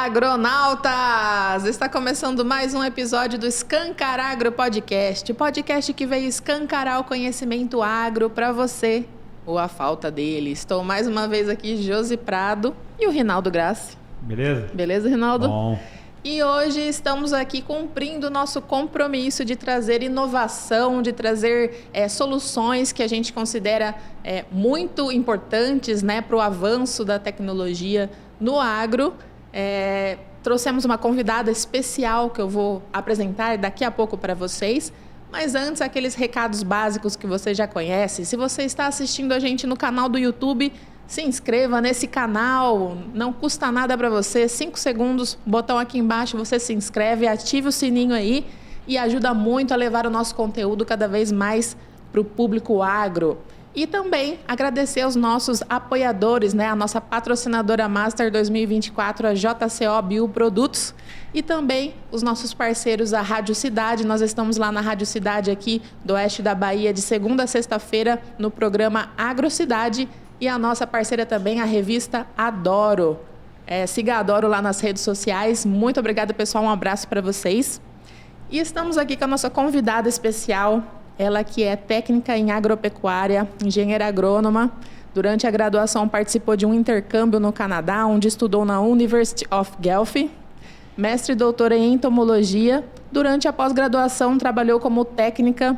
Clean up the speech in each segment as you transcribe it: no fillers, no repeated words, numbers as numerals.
Agronautas! Está começando mais um episódio do Escancar Agro Podcast, podcast que veio escancarar o conhecimento agro para você, ou a falta dele. Estou mais uma vez aqui, Josi Prado e o Rinaldo Grassi. Beleza? Beleza, Rinaldo? Bom. E hoje estamos aqui cumprindo o nosso compromisso de trazer inovação, de trazer soluções que a gente considera muito importantes, né, para o avanço da tecnologia no agro. Trouxemos uma convidada especial que eu vou apresentar daqui a pouco para vocês. Mas antes, aqueles recados básicos que você já conhece. Se você está assistindo a gente no canal do YouTube, se inscreva nesse canal, não custa nada para você, 5 segundos, botão aqui embaixo, você se inscreve, ative o sininho aí e ajuda muito a levar o nosso conteúdo cada vez mais para o público agro. E também agradecer aos nossos apoiadores, né? A nossa patrocinadora Master 2024, a JCO Bioprodutos, e também os nossos parceiros, a Rádio Cidade. Nós estamos lá na Rádio Cidade, aqui do oeste da Bahia, de segunda a sexta-feira, no programa Agrocidade. E a nossa parceira também, a revista Adoro. Siga a Adoro lá nas redes sociais. Muito obrigada, pessoal. Um abraço para vocês. E estamos aqui com a nossa convidada especial, ela que é técnica em agropecuária, engenheira agrônoma. Durante a graduação participou de um intercâmbio no Canadá, onde estudou na University of Guelph. Mestre e doutora em entomologia. Durante a pós-graduação trabalhou como técnica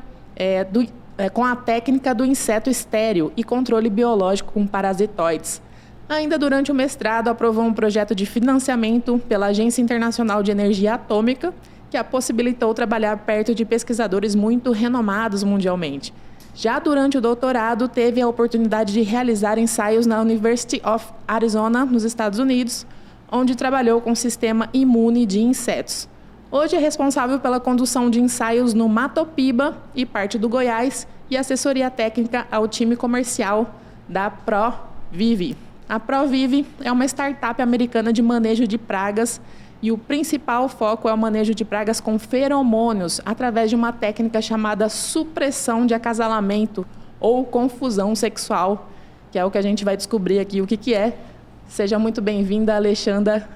com a técnica do inseto estéril e controle biológico com parasitoides. Ainda durante o mestrado, aprovou um projeto de financiamento pela Agência Internacional de Energia Atômica, que a possibilitou trabalhar perto de pesquisadores muito renomados mundialmente. Já durante o doutorado, teve a oportunidade de realizar ensaios na University of Arizona, nos Estados Unidos, onde trabalhou com o sistema imune de insetos. Hoje é responsável pela condução de ensaios no Mato Piba e parte do Goiás e assessoria técnica ao time comercial da ProVive. A ProVive é uma startup americana de manejo de pragas e o principal foco é o manejo de pragas com feromônios através de uma técnica chamada supressão de acasalamento ou confusão sexual, que é o que a gente vai descobrir aqui o que é. Seja muito bem-vinda,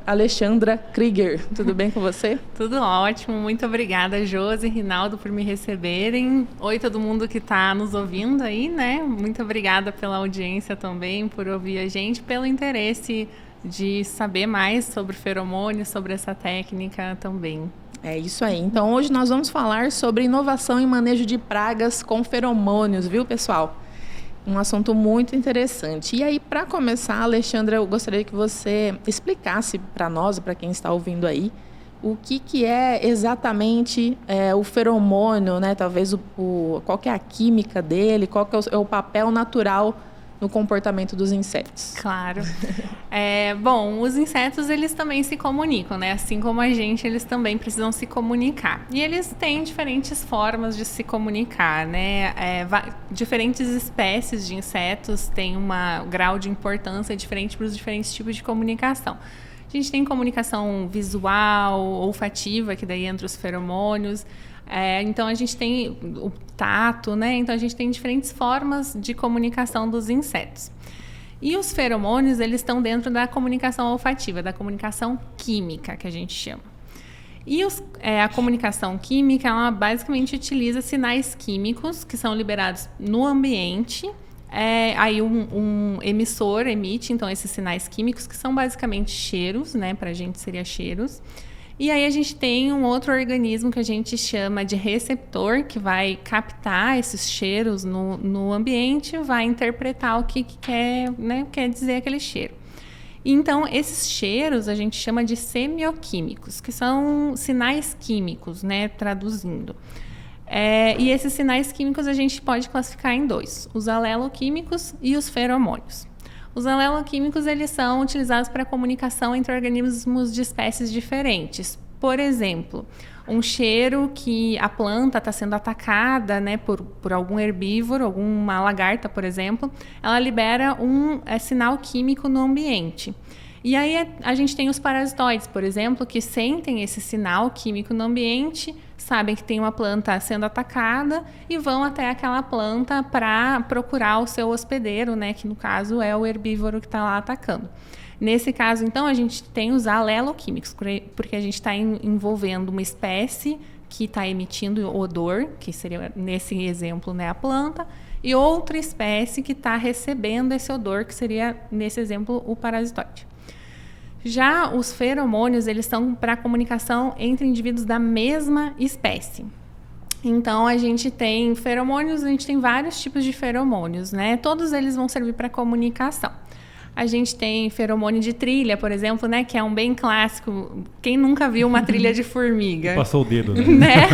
Alexandra Krieger. Tudo bem com você? Tudo ótimo. Muito obrigada, Josi e Rinaldo, por me receberem. Oi, todo mundo que está nos ouvindo aí, né? Muito obrigada pela audiência também, por ouvir a gente, pelo interesse de saber mais sobre feromônios, sobre essa técnica também. É isso aí. Então, hoje nós vamos falar sobre inovação em manejo de pragas com feromônios, viu, pessoal? Um assunto muito interessante. E aí, para começar, Alexandra, eu gostaria que você explicasse para nós, para quem está ouvindo aí, o que é exatamente o feromônio, né? Talvez qual que é a química dele, qual que é o papel natural no comportamento dos insetos. Claro. Bom, os insetos, eles também se comunicam, né? Assim como a gente, eles também precisam se comunicar. E eles têm diferentes formas de se comunicar, né? Diferentes espécies de insetos têm um grau de importância diferente para os diferentes tipos de comunicação. A gente tem comunicação visual, olfativa, que daí entra os feromônios. Então, a gente tem o tato, né? Então, a gente tem diferentes formas de comunicação dos insetos. E os feromônios, eles estão dentro da comunicação olfativa, da comunicação química, que a gente chama. E a comunicação química, ela basicamente utiliza sinais químicos que são liberados no ambiente. Aí um emissor emite, então, esses sinais químicos, que são basicamente cheiros, né? Para a gente seria cheiros. E aí a gente tem um outro organismo que a gente chama de receptor, que vai captar esses cheiros no ambiente, vai interpretar o que quer dizer aquele cheiro. Então, esses cheiros a gente chama de semioquímicos, que são sinais químicos, né, traduzindo. E esses sinais químicos a gente pode classificar em dois, os aleloquímicos e os feromônios. Os aleloquímicos, eles são utilizados para comunicação entre organismos de espécies diferentes. Por exemplo, um cheiro que a planta está sendo atacada, né, por algum herbívoro, alguma lagarta, por exemplo, ela libera um sinal químico no ambiente. E aí a gente tem os parasitoides, por exemplo, que sentem esse sinal químico no ambiente, sabem que tem uma planta sendo atacada e vão até aquela planta para procurar o seu hospedeiro, né, que no caso é o herbívoro que está lá atacando. Nesse caso, então, a gente tem os aleloquímicos, porque a gente está envolvendo uma espécie que está emitindo odor, que seria, nesse exemplo, né, a planta, e outra espécie que está recebendo esse odor, que seria, nesse exemplo, o parasitóide. Já os feromônios, eles são para comunicação entre indivíduos da mesma espécie. Então, a gente tem feromônios, a gente tem vários tipos de feromônios, né? Todos eles vão servir para comunicação. A gente tem feromônio de trilha, por exemplo, né? Que é um bem clássico. Quem nunca viu uma trilha de formiga? Passou o dedo, né? Né?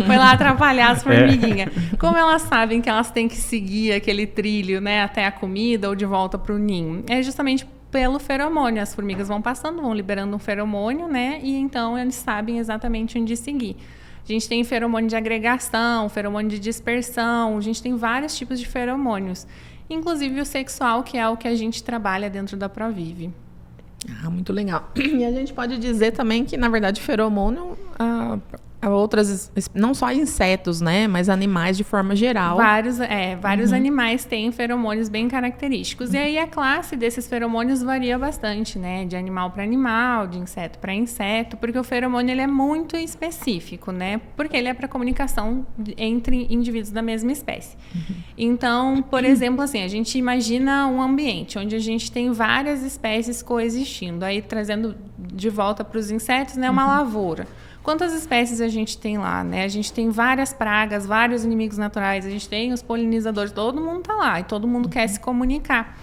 Foi lá atrapalhar as formiguinhas. Como elas sabem que elas têm que seguir aquele trilho, né? Até a comida ou de volta para o ninho? É justamente pelo feromônio. As formigas vão passando, vão liberando um feromônio, né? E então eles sabem exatamente onde seguir. A gente tem feromônio de agregação, feromônio de dispersão, a gente tem vários tipos de feromônios. Inclusive o sexual, que é o que a gente trabalha dentro da Provive. Muito legal. E a gente pode dizer também que, na verdade, feromônio, outras, não só insetos, né, mas animais de forma geral. Vários animais têm feromônios bem característicos. E aí a classe desses feromônios varia bastante, né, de animal para animal, de inseto para inseto, porque o feromônio ele é muito específico, né, porque ele é para comunicação entre indivíduos da mesma espécie. Então, por exemplo, assim, a gente imagina um ambiente onde a gente tem várias espécies coexistindo, aí trazendo de volta para os insetos, né, uma lavoura. Quantas espécies a gente tem lá, né? A gente tem várias pragas, vários inimigos naturais, a gente tem os polinizadores, todo mundo está lá e todo mundo quer se comunicar.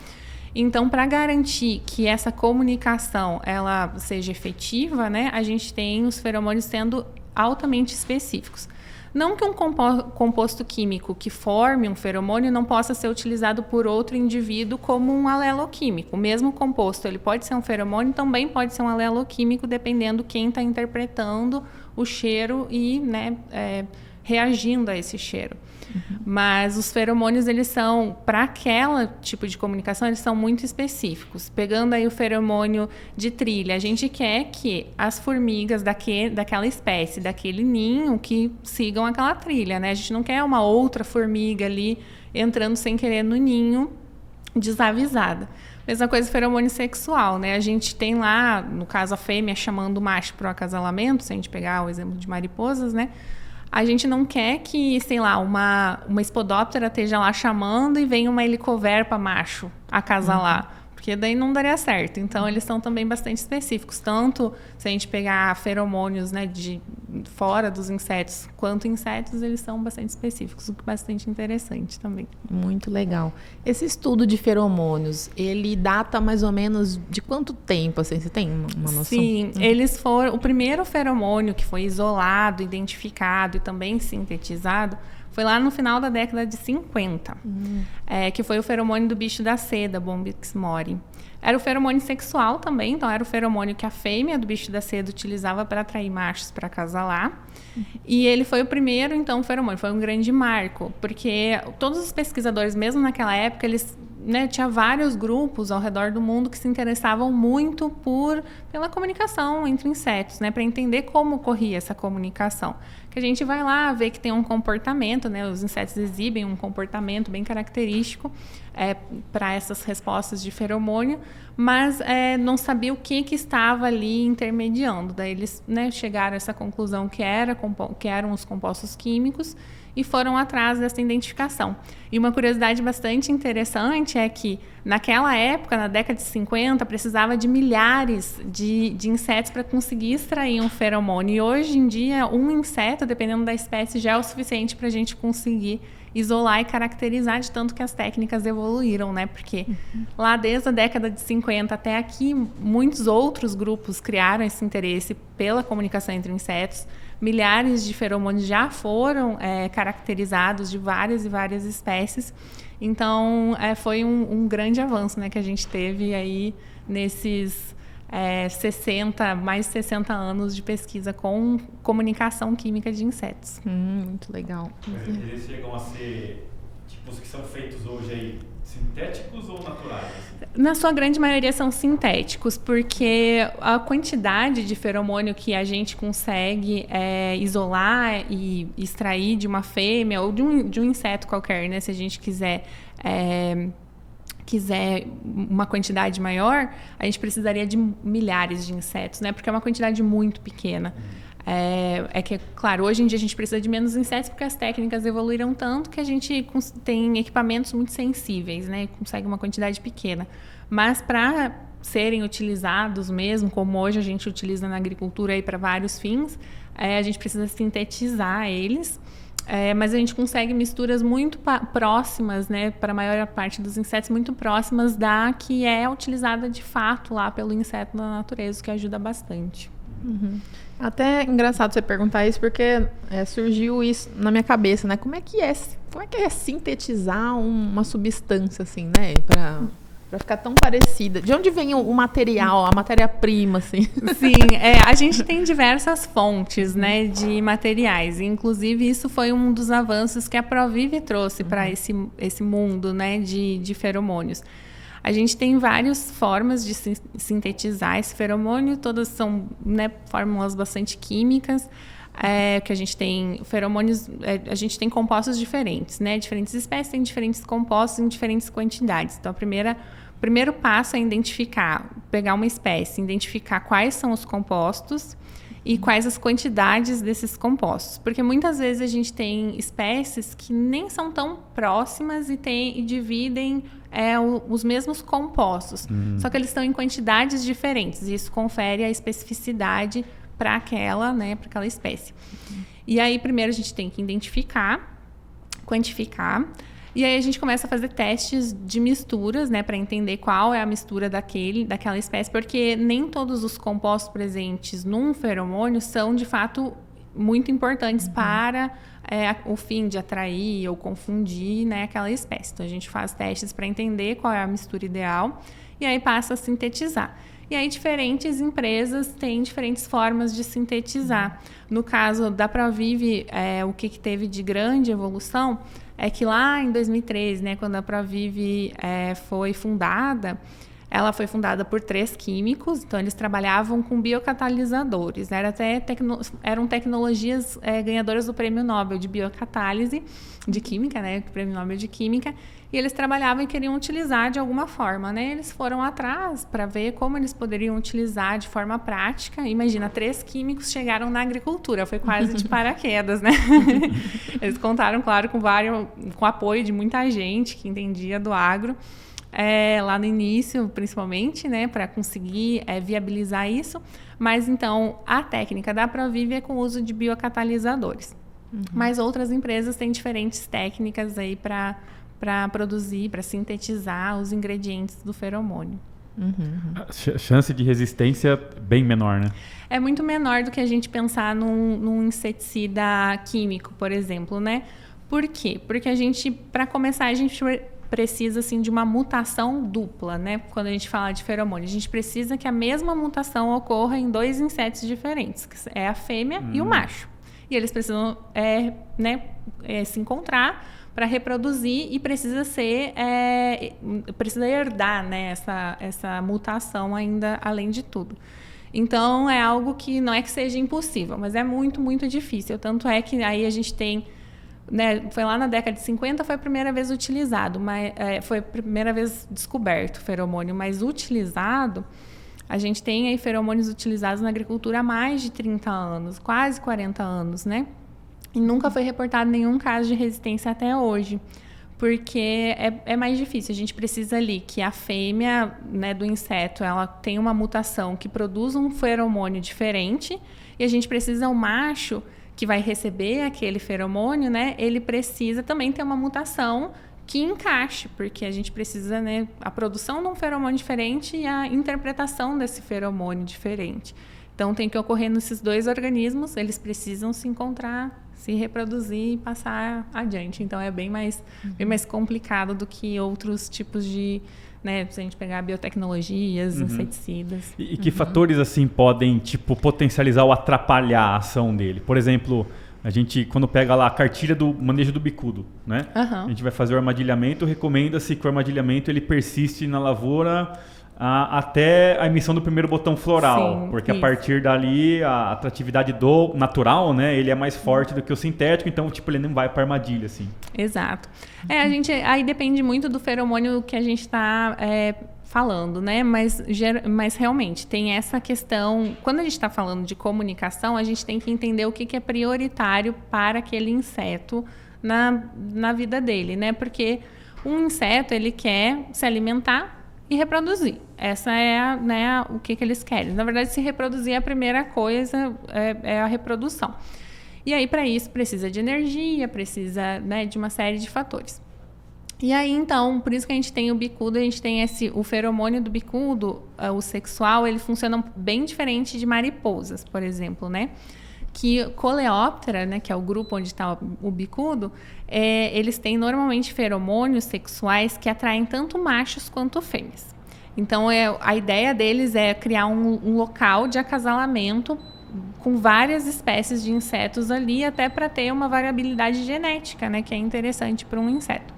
Então, para garantir que essa comunicação ela seja efetiva, né, a gente tem os feromônios sendo altamente específicos. Não que um composto químico que forme um feromônio não possa ser utilizado por outro indivíduo como um aleloquímico. O mesmo composto, ele pode ser um feromônio, também pode ser um aleloquímico, dependendo quem está interpretando o cheiro e, né, reagindo a esse cheiro. Mas os feromônios, eles são, para aquele tipo de comunicação, eles são muito específicos. Pegando aí o feromônio de trilha, a gente quer que as formigas daquela espécie, daquele ninho, que sigam aquela trilha, né? A gente não quer uma outra formiga ali entrando sem querer no ninho, desavisada. Mesma coisa feromônio sexual, né? A gente tem lá, no caso a fêmea chamando o macho para o acasalamento, se a gente pegar o exemplo de mariposas, né? A gente não quer que, sei lá, uma espodóptera esteja lá chamando e venha uma helicoverpa macho acasalar. Porque daí não daria certo. Então, eles são também bastante específicos. Tanto se a gente pegar feromônios, né, de fora dos insetos, quanto insetos, eles são bastante específicos, o que é bastante interessante também. Muito legal. Esse estudo de feromônios, ele data mais ou menos de quanto tempo? Assim, você tem uma noção? Sim, eles foram... O primeiro feromônio que foi isolado, identificado e também sintetizado foi lá no final da década de 50, que foi o feromônio do bicho da seda, Bombyx mori. Era o feromônio sexual também, então era o feromônio que a fêmea do bicho da seda utilizava para atrair machos para acasalar. E ele foi o primeiro, então, feromônio, foi um grande marco, porque todos os pesquisadores, mesmo naquela época, eles... né, tinha vários grupos ao redor do mundo que se interessavam muito pela comunicação entre insetos, né, para entender como ocorria essa comunicação. Que a gente vai lá ver que tem um comportamento, né, os insetos exibem um comportamento bem característico para essas respostas de feromônio, mas não sabia o que estava ali intermediando. Daí eles, né, chegaram a essa conclusão que eram os compostos químicos e foram atrás dessa identificação. E uma curiosidade bastante interessante é que, naquela época, na década de 50, precisava de milhares de insetos para conseguir extrair um feromônio. E hoje em dia, um inseto, dependendo da espécie, já é o suficiente para a gente conseguir isolar e caracterizar, de tanto que as técnicas evoluíram, né? Porque lá desde a década de 50 até aqui, muitos outros grupos criaram esse interesse pela comunicação entre insetos. Milhares de feromônios já foram caracterizados de várias e várias espécies. Então, foi um grande avanço, né, que a gente teve aí nesses mais de 60 anos de pesquisa com comunicação química de insetos. Muito legal. Eles chegam a ser, tipo, os que são feitos hoje aí, sintéticos ou naturais? Na sua grande maioria são sintéticos, porque a quantidade de feromônio que a gente consegue isolar e extrair de uma fêmea ou de um inseto qualquer, né, se a gente quiser quiser uma quantidade maior, a gente precisaria de milhares de insetos, né? Porque é uma quantidade muito pequena. Claro, hoje em dia a gente precisa de menos insetos porque as técnicas evoluíram tanto que a gente tem equipamentos muito sensíveis, né? Consegue uma quantidade pequena. Mas para serem utilizados mesmo, como hoje a gente utiliza na agricultura para vários fins, a gente precisa sintetizar eles. Mas a gente consegue misturas muito próximas, né, para a maior parte dos insetos, muito próximas da que é utilizada de fato lá pelo inseto na natureza, o que ajuda bastante. Uhum. Até é engraçado você perguntar isso, porque surgiu isso na minha cabeça, né? Como é que é sintetizar uma substância, assim, né? Para ficar tão parecida. De onde vem o material, a matéria-prima, assim? Sim, a gente tem diversas fontes, né, de materiais. Inclusive, isso foi um dos avanços que a Provive trouxe para esse mundo, né, de feromônios. A gente tem várias formas de sintetizar esse feromônio, todas são, né, fórmulas bastante químicas, que a gente tem feromônios, a gente tem compostos diferentes, né, diferentes espécies têm diferentes compostos em diferentes quantidades. Então, o primeiro passo é pegar uma espécie, identificar quais são os compostos e quais as quantidades desses compostos. Porque muitas vezes a gente tem espécies que nem são tão próximas e dividem os mesmos compostos. Só que eles estão em quantidades diferentes. E isso confere a especificidade para aquela espécie. E aí, primeiro, a gente tem que identificar, quantificar. E aí a gente começa a fazer testes de misturas, né, para entender qual é a mistura daquela espécie, porque nem todos os compostos presentes num feromônio são, de fato, muito importantes para o fim de atrair ou confundir, né, aquela espécie. Então, a gente faz testes para entender qual é a mistura ideal e aí passa a sintetizar. E aí, diferentes empresas têm diferentes formas de sintetizar. No caso da Provive, o que teve de grande evolução é que lá em 2013, né, quando a Provive foi fundada, ela foi fundada por 3 químicos, então eles trabalhavam com biocatalisadores. Eram tecnologias ganhadoras do Prêmio Nobel de Biocatálise, de Química, né, o Prêmio Nobel de Química, e eles trabalhavam e queriam utilizar de alguma forma, né? Eles foram atrás para ver como eles poderiam utilizar de forma prática. Imagina, 3 químicos chegaram na agricultura, foi quase de paraquedas, né? Eles contaram, claro, com o apoio de muita gente que entendia do agro, lá no início, principalmente, né, para conseguir viabilizar isso. Mas, então, a técnica da Provive é com o uso de biocatalisadores. Mas outras empresas têm diferentes técnicas aí para produzir, para sintetizar os ingredientes do feromônio. A chance de resistência bem menor, né? É muito menor do que a gente pensar num inseticida químico, por exemplo, né? Por quê? Porque para começar, a gente precisa, assim, de uma mutação dupla, né? Quando a gente fala de feromônio, a gente precisa que a mesma mutação ocorra em 2 insetos diferentes, que é a fêmea e o macho. E eles precisam se encontrar para reproduzir e precisa herdar, né, essa mutação ainda, além de tudo. Então, é algo que não é que seja impossível, mas é muito, muito difícil. Tanto é que aí a gente tem, né, foi lá na década de 50, foi a primeira vez utilizado, mas foi a primeira vez descoberto o feromônio, mas utilizado, a gente tem aí feromônios utilizados na agricultura há mais de 30 anos, quase 40 anos, né? E nunca foi reportado nenhum caso de resistência até hoje, porque é mais difícil. A gente precisa ali que a fêmea, né, do inseto, ela tem uma mutação que produz um feromônio diferente, e a gente precisa o macho que vai receber aquele feromônio, né, ele precisa também ter uma mutação que encaixe, porque a gente precisa, né, a produção de um feromônio diferente e a interpretação desse feromônio diferente. Então, tem que ocorrer nesses 2 organismos, eles precisam se encontrar, se reproduzir e passar adiante. Então, é bem mais complicado do que outros tipos de, né, se a gente pegar biotecnologias, inseticidas. E que fatores, assim, podem, potencializar ou atrapalhar a ação dele? Por exemplo, a gente, quando pega lá a cartilha do manejo do bicudo, né? A gente vai fazer o armadilhamento, recomenda-se que o armadilhamento ele persiste na lavoura até a emissão do primeiro botão floral. Sim, porque isso. a partir dali, a atratividade do natural, né, ele é mais forte do que o sintético, então tipo, ele não vai para armadilha, assim. Exato. Aí depende muito do feromônio que a gente está falando, né? Mas realmente tem essa questão. Quando a gente está falando de comunicação, a gente tem que entender o que é prioritário para aquele inseto na vida dele, né? Porque um inseto, ele quer se alimentar e reproduzir. Essa é o que eles querem. Na verdade, se reproduzir, a primeira coisa é a reprodução. E aí, para isso, precisa de energia, precisa, né, de uma série de fatores. E aí, então, por isso que a gente tem o bicudo, a gente tem o feromônio do bicudo, o sexual, ele funciona bem diferente de mariposas, por exemplo, né? Que Coleóptera, né, que é o grupo onde está o bicudo, eles têm normalmente feromônios sexuais que atraem tanto machos quanto fêmeas. Então, a ideia deles é criar um local de acasalamento com várias espécies de insetos ali, até para ter uma variabilidade genética, né, que é interessante para um inseto.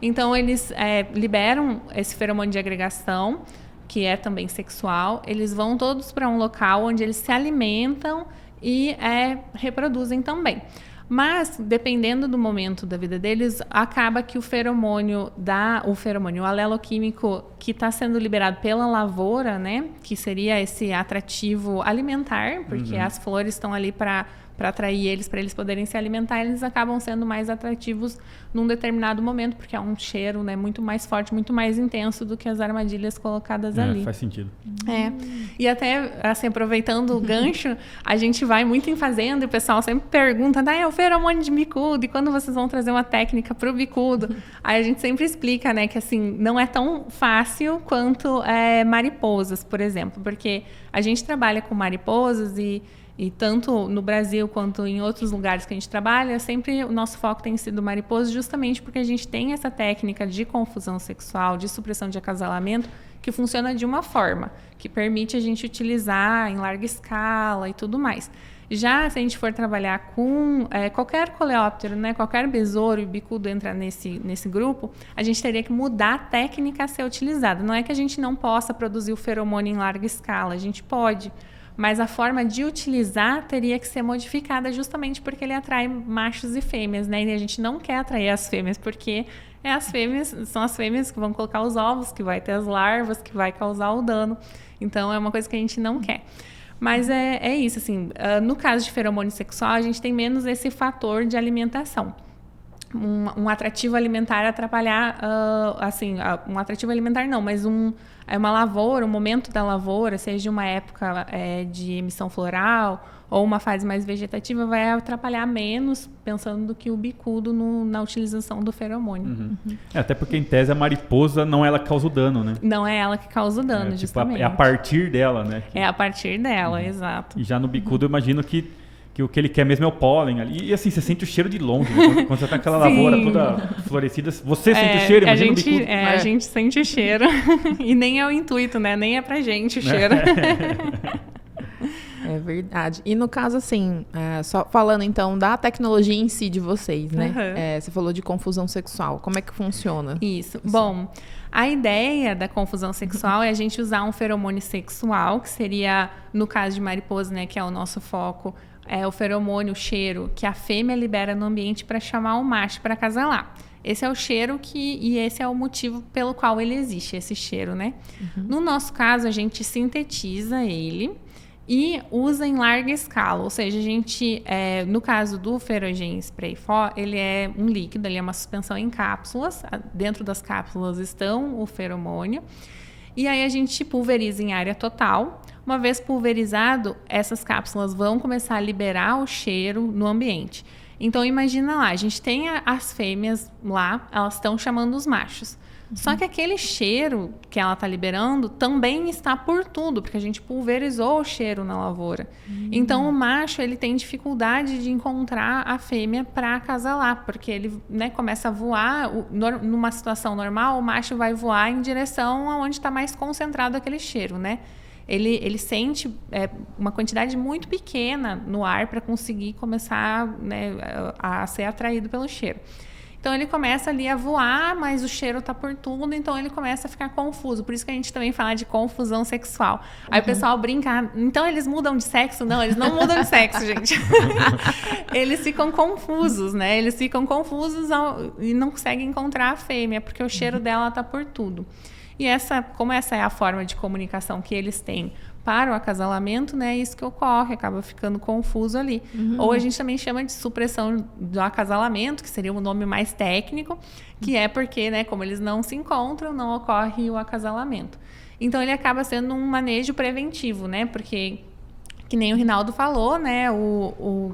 Então, eles liberam esse feromônio de agregação, que é também sexual. Eles vão todos para um local onde eles se alimentam e reproduzem também. Mas, dependendo do momento da vida deles, acaba que o feromônio, o aleloquímico que está sendo liberado pela lavoura, né, que seria esse atrativo alimentar, porque as flores estão ali para atrair eles, para eles poderem se alimentar, eles acabam sendo mais atrativos num determinado momento, porque é um cheiro, né, muito mais forte, muito mais intenso do que as armadilhas colocadas ali. Faz sentido. E até, assim, aproveitando o gancho, a gente vai muito em fazenda e o pessoal sempre pergunta, é o feromônio de bicudo, e quando vocês vão trazer uma técnica para o bicudo? Aí a gente sempre explica, né, que assim, não é tão fácil quanto mariposas, por exemplo, porque a gente trabalha com mariposas e tanto no Brasil quanto em outros lugares que a gente trabalha, sempre o nosso foco tem sido mariposa, justamente porque a gente tem essa técnica de confusão sexual, de supressão de acasalamento, que funciona de uma forma, que permite a gente utilizar em larga escala e tudo mais. Já se a gente for trabalhar com qualquer coleóptero, né, qualquer besouro e bicudo entra nesse grupo, a gente teria que mudar a técnica a ser utilizada. Não é que a gente não possa produzir o feromônio em larga escala, a gente pode, mas a forma de utilizar teria que ser modificada justamente porque ele atrai machos e fêmeas, né? E a gente não quer atrair as fêmeas, porque são as fêmeas que vão colocar os ovos, que vai ter as larvas, que vai causar o dano. Então, é uma coisa que a gente não quer. Mas é isso, assim, no caso de feromônio sexual, a gente tem menos esse fator de alimentação. Um atrativo alimentar atrapalhar, um atrativo alimentar não, mas uma lavoura, um momento da lavoura, seja uma época de emissão floral ou uma fase mais vegetativa, vai atrapalhar menos, pensando do que o bicudo na utilização do feromônio. Até porque, em tese, a mariposa não é ela que causa o dano, né? Não é ela que causa o dano, justamente. É a partir dela, né? É a partir dela, exato. E já no bicudo, eu imagino que o que ele quer mesmo é o pólen ali. E assim, você sente o cheiro de longe, né? Quando você tá naquela lavoura toda florescida, você sente o cheiro, imagina o bicudo. A gente sente o cheiro. E nem é o intuito, né? Nem é pra gente o cheiro. É verdade. E no caso, assim, só falando então da tecnologia em si de vocês, né? Você falou de confusão sexual. Como é que funciona? Isso. Bom, a ideia da confusão sexual é a gente usar um feromônio sexual, que seria, no caso de mariposa, né, que é o nosso foco, é o feromônio, o cheiro, que a fêmea libera no ambiente para chamar o macho para acasalar. Esse é o cheiro e esse é o motivo pelo qual ele existe, esse cheiro, né? No nosso caso, a gente sintetiza ele e usa em larga escala, ou seja, a gente, no caso do Ferogen Spray For, ele é um líquido, ele é uma suspensão em cápsulas, dentro das cápsulas estão o feromônio, e aí a gente pulveriza em área total. Uma vez pulverizado, essas cápsulas vão começar a liberar o cheiro no ambiente. Então, imagina lá, a gente tem as fêmeas lá, elas estão chamando os machos. Só que aquele cheiro que ela está liberando também está por tudo, porque a gente pulverizou o cheiro na lavoura. Então, o macho ele tem dificuldade de encontrar a fêmea para acasalar, porque ele, né, começa a voar. Numa situação normal, o macho vai voar em direção aonde está mais concentrado aquele cheiro, né? Ele sente uma quantidade muito pequena no ar para conseguir começar, né, a ser atraído pelo cheiro. Então ele começa ali a voar, mas o cheiro tá por tudo, então ele começa a ficar confuso. Por isso que a gente também fala de confusão sexual. Aí o pessoal brinca, então eles mudam de sexo? Não, eles não mudam de sexo, gente. Eles ficam confusos, né? Eles ficam confusos e não conseguem encontrar a fêmea, porque o cheiro dela tá por tudo. E como essa é a forma de comunicação que eles têm para o acasalamento, né, isso que ocorre, acaba ficando confuso ali. Ou a gente também chama de supressão do acasalamento, que seria um nome mais técnico, que é porque, né, como eles não se encontram, não ocorre o acasalamento. Então ele acaba sendo um manejo preventivo, né, porque, que nem o Rinaldo falou, né,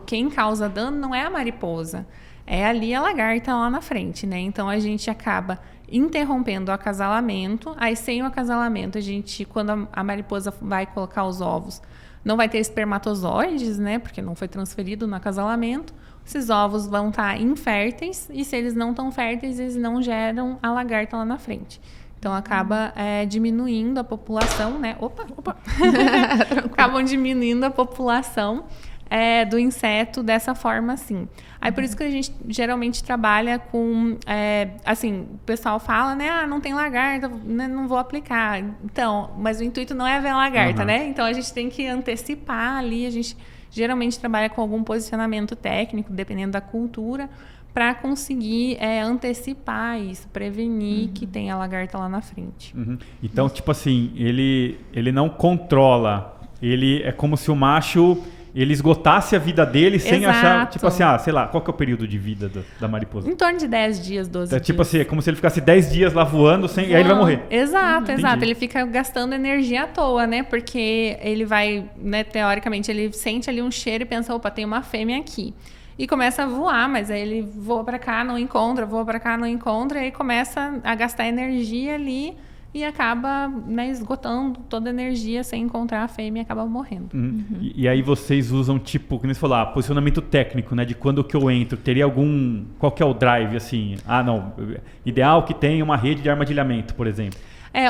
quem causa dano não é a mariposa, é ali a lagarta lá na frente, né, então a gente acaba interrompendo o acasalamento. Aí sem o acasalamento, a gente, quando a mariposa vai colocar os ovos, não vai ter espermatozoides, né? Porque não foi transferido no acasalamento. Esses ovos vão estar inférteis e se eles não estão férteis, eles não geram a lagarta lá na frente. Então acaba diminuindo a população, né? Acabam diminuindo a população do inseto dessa forma, assim. Aí por isso que a gente geralmente trabalha com, assim, o pessoal fala, né, não tem lagarta, né, não vou aplicar. Então, mas o intuito não é ver a lagarta, né? Então a gente tem que antecipar ali, a gente geralmente trabalha com algum posicionamento técnico, dependendo da cultura, para conseguir antecipar isso, prevenir que tenha lagarta lá na frente. Então, tipo assim, ele não controla, ele é como se o macho ele esgotasse a vida dele sem achar, tipo assim, sei lá, qual que é o período de vida da mariposa? Em torno de 10 dias, 12 dias. Tipo assim, é como se ele ficasse 10 dias lá voando, e aí ele vai morrer. Exato. Ele fica gastando energia à toa, né? Porque ele vai, né, teoricamente, ele sente ali um cheiro e pensa, opa, tem uma fêmea aqui. E começa a voar, mas aí ele voa pra cá, não encontra, voa pra cá, não encontra, e aí começa a gastar energia ali e acaba, né, esgotando toda a energia sem encontrar a fêmea e acaba morrendo. E aí vocês usam, tipo, como você falou, posicionamento técnico, né? De quando que eu entro, teria algum... Qual que é o drive, assim? Ideal que tenha uma rede de armadilhamento, por exemplo.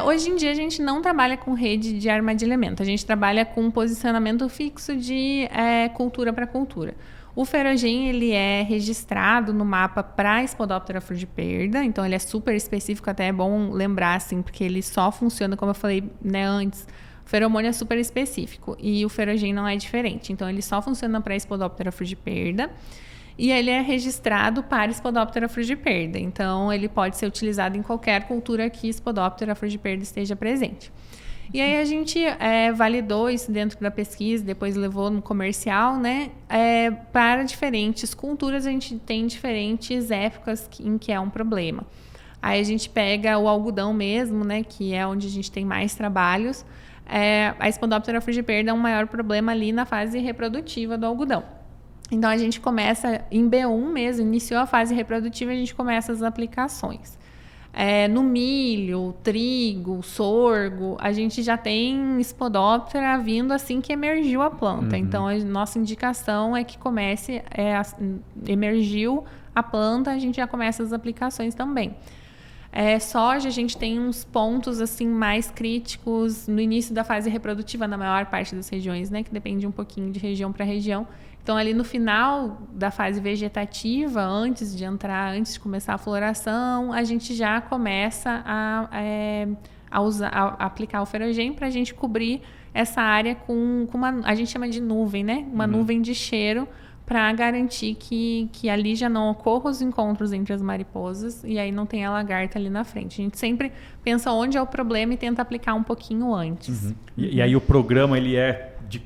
Hoje em dia a gente não trabalha com rede de armadilhamento, a gente trabalha com posicionamento fixo de cultura para cultura. O ferrugem, ele é registrado no mapa para Spodoptera frugiperda, então ele é super específico, até é bom lembrar, assim, porque ele só funciona, como eu falei, né, antes, o feromônio é super específico e o ferrugem não é diferente, então ele só funciona para Spodoptera frugiperda e ele é registrado para Spodoptera frugiperda, então ele pode ser utilizado em qualquer cultura que Spodoptera frugiperda esteja presente. E aí a gente validou isso dentro da pesquisa, depois levou no comercial, né? Para diferentes culturas, a gente tem diferentes épocas em que é um problema. Aí a gente pega o algodão mesmo, né? Que é onde a gente tem mais trabalhos. A Spodoptera frugiperda é um maior problema ali na fase reprodutiva do algodão. Então a gente começa em B1 mesmo, iniciou a fase reprodutiva, a gente começa as aplicações. No milho, trigo, sorgo, a gente já tem Spodoptera vindo assim que emergiu a planta. Então, a nossa indicação é que comece, emergiu a planta, a gente já começa as aplicações também. Soja, a gente tem uns pontos assim mais críticos no início da fase reprodutiva, na maior parte das regiões, né, que depende um pouquinho de região para região. Então, ali no final da fase vegetativa, antes de começar a floração, a gente já começa a aplicar o ferrugem para a gente cobrir essa área com uma, a gente chama de nuvem, né? Uma nuvem de cheiro para garantir que ali já não ocorram os encontros entre as mariposas e aí não tem a lagarta ali na frente. A gente sempre pensa onde é o problema e tenta aplicar um pouquinho antes. E aí o programa, ele é de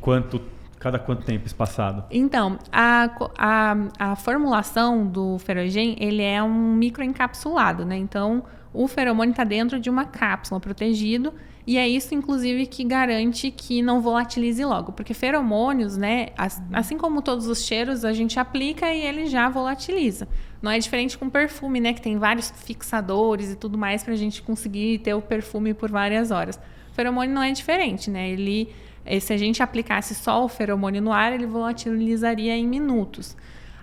cada quanto tempo espaçado? Então, a formulação do ferrugem, ele é um microencapsulado, né? Então, o feromônio está dentro de uma cápsula protegido e é isso, inclusive, que garante que não volatilize logo. Porque feromônios, né? Assim como todos os cheiros, a gente aplica e ele já volatiliza. Não é diferente com perfume, né? Que tem vários fixadores e tudo mais para a gente conseguir ter o perfume por várias horas. O feromônio não é diferente, né? Se a gente aplicasse só o feromônio no ar, ele volatilizaria em minutos.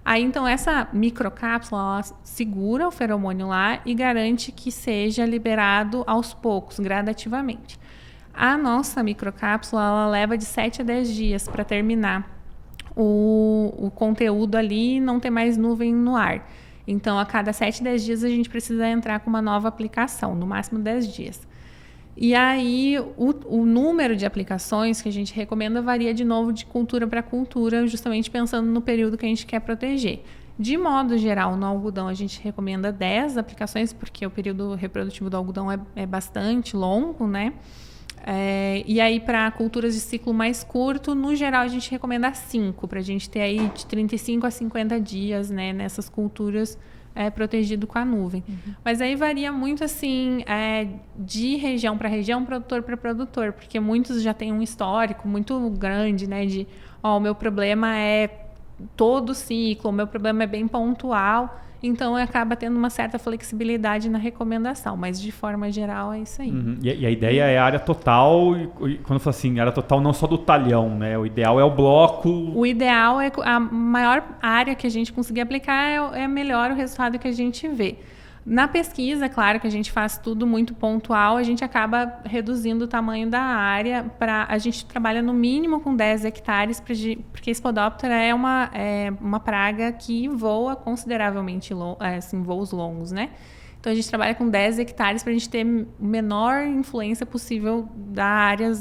Aí, então, essa microcápsula, ela segura o feromônio lá e garante que seja liberado aos poucos, gradativamente. A nossa microcápsula, ela leva de 7 a 10 dias para terminar o conteúdo ali e não ter mais nuvem no ar. Então, a cada 7, 10 dias, a gente precisa entrar com uma nova aplicação, no máximo 10 dias. E aí, o número de aplicações que a gente recomenda varia de novo de cultura para cultura, justamente pensando no período que a gente quer proteger. De modo geral, no algodão, a gente recomenda 10 aplicações, porque o período reprodutivo do algodão é bastante longo, né? E aí, para culturas de ciclo mais curto, no geral, a gente recomenda 5, para a gente ter aí de 35 a 50 dias, né, nessas culturas protegido com a nuvem. Mas aí varia muito, assim, de região para região, produtor para produtor, porque muitos já têm um histórico muito grande, né, de, o meu problema é todo o ciclo, o meu problema é bem pontual, então acaba tendo uma certa flexibilidade na recomendação, mas de forma geral é isso aí. E a ideia é a área total, e quando eu falo assim, área total não só do talhão, né? O ideal é o bloco. O ideal é a maior área que a gente conseguir aplicar é melhor o resultado que a gente vê. Na pesquisa, claro que a gente faz tudo muito pontual, a gente acaba reduzindo o tamanho da área. A gente trabalha no mínimo com 10 hectares, porque Spodoptera é uma praga que voa consideravelmente assim, voos longos, né? Então, a gente trabalha com 10 hectares para a gente ter a menor influência possível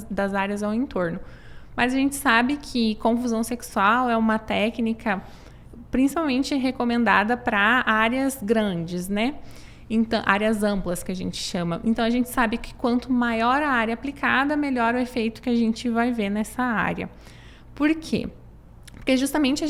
das áreas ao entorno. Mas a gente sabe que confusão sexual é uma técnica principalmente recomendada para áreas grandes, né? Então, áreas amplas que a gente chama. Então, a gente sabe que quanto maior a área aplicada, melhor o efeito que a gente vai ver nessa área. Por quê? Porque justamente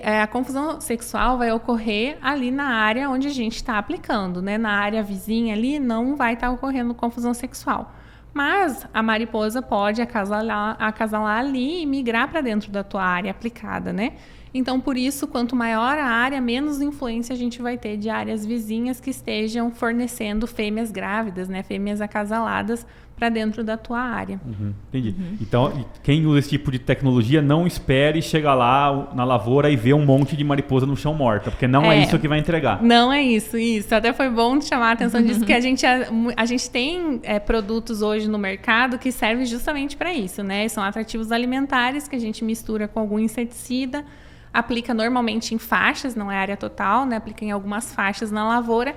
a confusão sexual vai ocorrer ali na área onde a gente está aplicando, né? Na área vizinha ali não vai estar ocorrendo confusão sexual. Mas a mariposa pode acasalar ali e migrar para dentro da tua área aplicada, né? Então, por isso, quanto maior a área, menos influência a gente vai ter de áreas vizinhas que estejam fornecendo fêmeas grávidas, né? Fêmeas acasaladas para dentro da tua área. Entendi. Então, quem usa esse tipo de tecnologia, não espere chegar lá na lavoura e ver um monte de mariposa no chão morta, porque não é isso que vai entregar. Não é isso. Até foi bom chamar a atenção disso, que a gente tem produtos hoje no mercado que servem justamente para isso, né? São atrativos alimentares que a gente mistura com algum inseticida, aplica normalmente em faixas, não é área total, né? Aplica em algumas faixas na lavoura.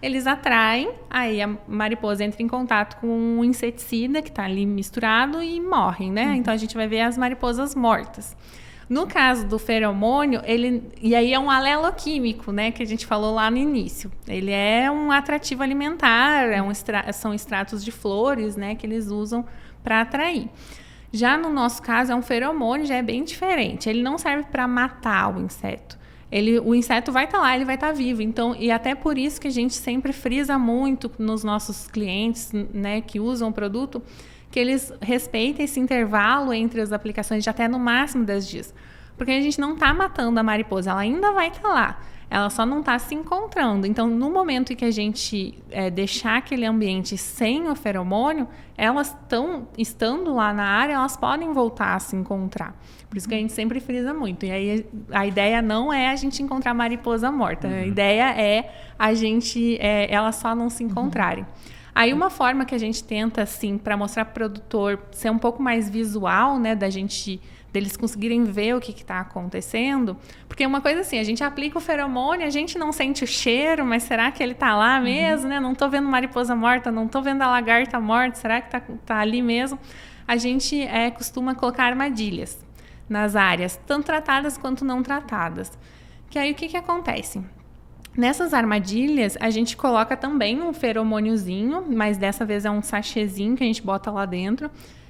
Eles atraem, aí a mariposa entra em contato com um inseticida que está ali misturado e morrem, né? Então, a gente vai ver as mariposas mortas. No caso do feromônio, e aí é um aleloquímico, né? Que a gente falou lá no início. Ele é um atrativo alimentar, são extratos de flores, né? Que eles usam para atrair. Já no nosso caso, é um feromônio, já é bem diferente. Ele não serve para matar o inseto. O inseto vai estar lá, ele vai estar vivo. Então, e até por isso que a gente sempre frisa muito nos nossos clientes, né, que usam o produto, que eles respeitem esse intervalo entre as aplicações de até no máximo 10 dias. Porque a gente não está matando a mariposa, ela ainda vai estar lá. Ela só não está se encontrando. Então, no momento em que a gente deixar aquele ambiente sem o feromônio, elas estando lá na área, elas podem voltar a se encontrar. Por isso que a gente sempre frisa muito. E aí, a ideia não é a gente encontrar mariposa morta. A ideia é elas só não se encontrarem. Aí, uma forma que a gente tenta, assim, para mostrar para o produtor ser um pouco mais visual, né, deles conseguirem ver o que está acontecendo. Porque uma coisa assim, a gente aplica o feromônio, a gente não sente o cheiro, mas será que ele está lá mesmo, né? Não estou vendo mariposa morta, não estou vendo a lagarta morta, será que tá ali mesmo? A gente costuma colocar armadilhas nas áreas, tanto tratadas quanto não tratadas. Que aí o que acontece? Nessas armadilhas, a gente coloca também um feromôniozinho, mas dessa vez é um sachêzinho que a gente bota lá dentro.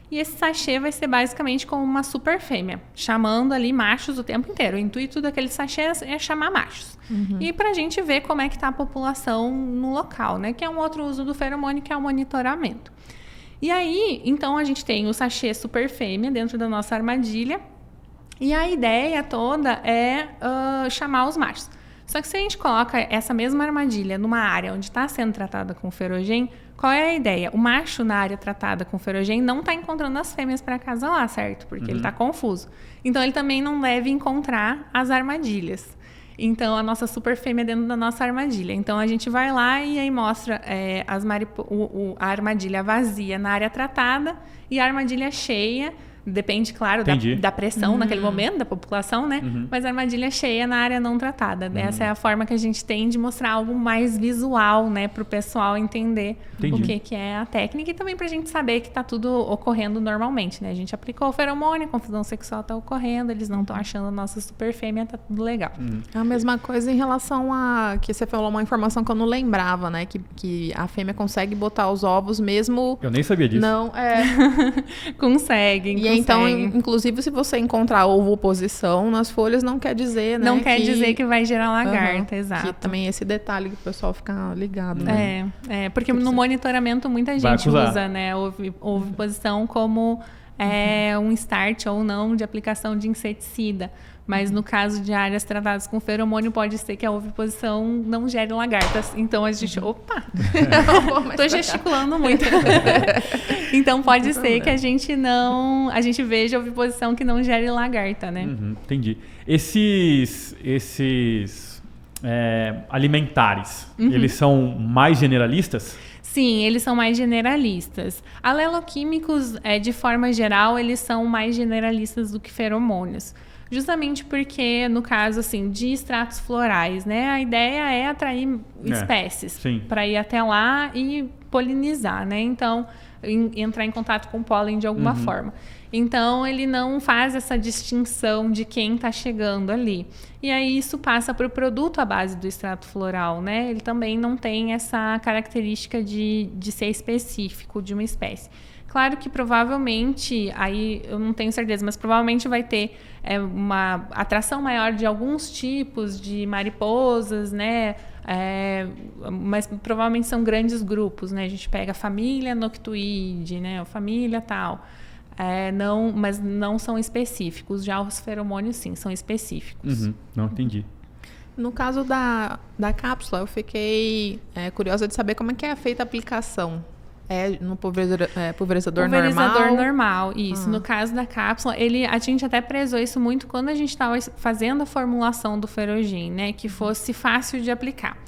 E esse sachê vai ser basicamente como uma super fêmea, chamando ali machos o tempo inteiro. O intuito daquele sachê é chamar machos. E para a gente ver como é que está a população no local, né? Que é um outro uso do feromônio, que é o monitoramento. E aí, então, a gente tem o sachê super fêmea dentro da nossa armadilha. E a ideia toda é chamar os machos. Só que se a gente coloca essa mesma armadilha numa área onde está sendo tratada com ferogem, qual é a ideia? O macho na área tratada com ferogem não está encontrando as fêmeas para acasalar, certo? Porque ele está confuso. Então, ele também não deve encontrar as armadilhas. Então, a nossa super fêmea dentro da nossa armadilha. Então, a gente vai lá e aí mostra a armadilha vazia na área tratada e a armadilha cheia Depende, claro, da pressão naquele momento, da população, né? Mas armadilha cheia na área não tratada. Essa é a forma que a gente tem de mostrar algo mais visual, né? Para o pessoal entender o que é a técnica e também para a gente saber que está tudo ocorrendo normalmente, né? A gente aplicou o feromônio, a confusão sexual está ocorrendo, eles não estão achando a nossa super fêmea, tá tudo legal. A mesma coisa em relação a... que você falou uma informação que eu não lembrava, né? Que a fêmea consegue botar os ovos mesmo... Eu nem sabia disso. Não, Consegue. Então, inclusive, se você encontrar ovoposição nas folhas, não quer dizer, né? Não quer dizer que vai gerar lagarta, exato. Que também esse detalhe que o pessoal fica ligado, né? Porque no monitoramento muita gente usa, né, ovoposição como um start ou não de aplicação de inseticida. Mas no caso de áreas tratadas com feromônio, pode ser que a oviposição não gere lagartas. Então a gente... Opa! Tô gesticulando muito. Então pode ser que a gente veja a oviposição que não gere lagarta, né? Entendi. Esses alimentares, eles são mais generalistas? Sim, eles são mais generalistas. Aleloquímicos, de forma geral, eles são mais generalistas do que feromônios. Justamente porque, no caso assim, de extratos florais, né, a ideia é atrair espécies para ir até lá e polinizar, né? Então, entrar em contato com o pólen de alguma forma. Então, ele não faz essa distinção de quem está chegando ali. E aí, isso passa para o produto à base do extrato floral, né? Ele também não tem essa característica de ser específico de uma espécie. Claro que provavelmente, aí eu não tenho certeza, mas provavelmente vai ter uma atração maior de alguns tipos de mariposas, né? Mas provavelmente são grandes grupos, né? A gente pega a família Noctuide, né? A família tal. Mas não são específicos. Já os feromônios, sim, são específicos. Não entendi. No caso da cápsula, eu fiquei curiosa de saber como é que é feita a aplicação. No pulverizador normal? Pulverizador normal, isso. No caso da cápsula, a gente até prezou isso muito quando a gente estava fazendo a formulação do Ferogin, né? Que fosse fácil de aplicar.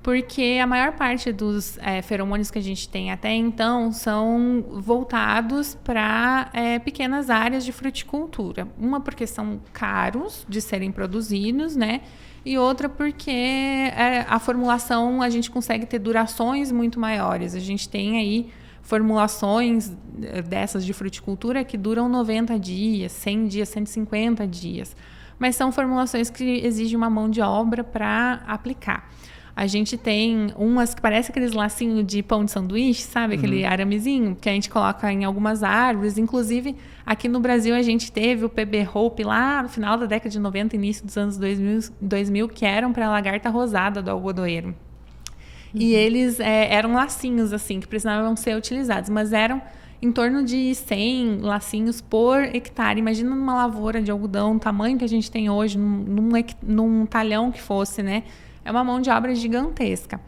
Porque a maior parte dos feromônios que a gente tem até então são voltados para pequenas áreas de fruticultura. Uma porque são caros de serem produzidos, né? E outra porque a formulação a gente consegue ter durações muito maiores. A gente tem aí formulações dessas de fruticultura que duram 90 dias, 100 dias, 150 dias. Mas são formulações que exigem uma mão de obra para aplicar. A gente tem umas que parecem aqueles lacinhos de pão de sanduíche, sabe? Aquele aramezinho que a gente coloca em algumas árvores. Inclusive, aqui no Brasil, a gente teve o PB Hope lá no final da década de 90, início dos anos 2000 que eram para a lagarta rosada do algodoeiro. E eles eram lacinhos, assim, que precisavam ser utilizados. Mas eram em torno de 100 lacinhos por hectare. Imagina numa lavoura de algodão, o tamanho que a gente tem hoje, num talhão que fosse, né? É uma mão de obra gigantesca.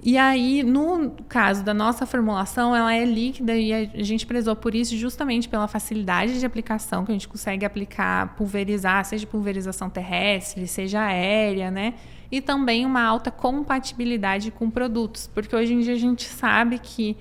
E aí, no caso da nossa formulação, ela é líquida e a gente prezou por isso justamente pela facilidade de aplicação, que a gente consegue aplicar, pulverizar, seja pulverização terrestre, seja aérea, né? E também uma alta compatibilidade com produtos, porque hoje em dia a gente sabe que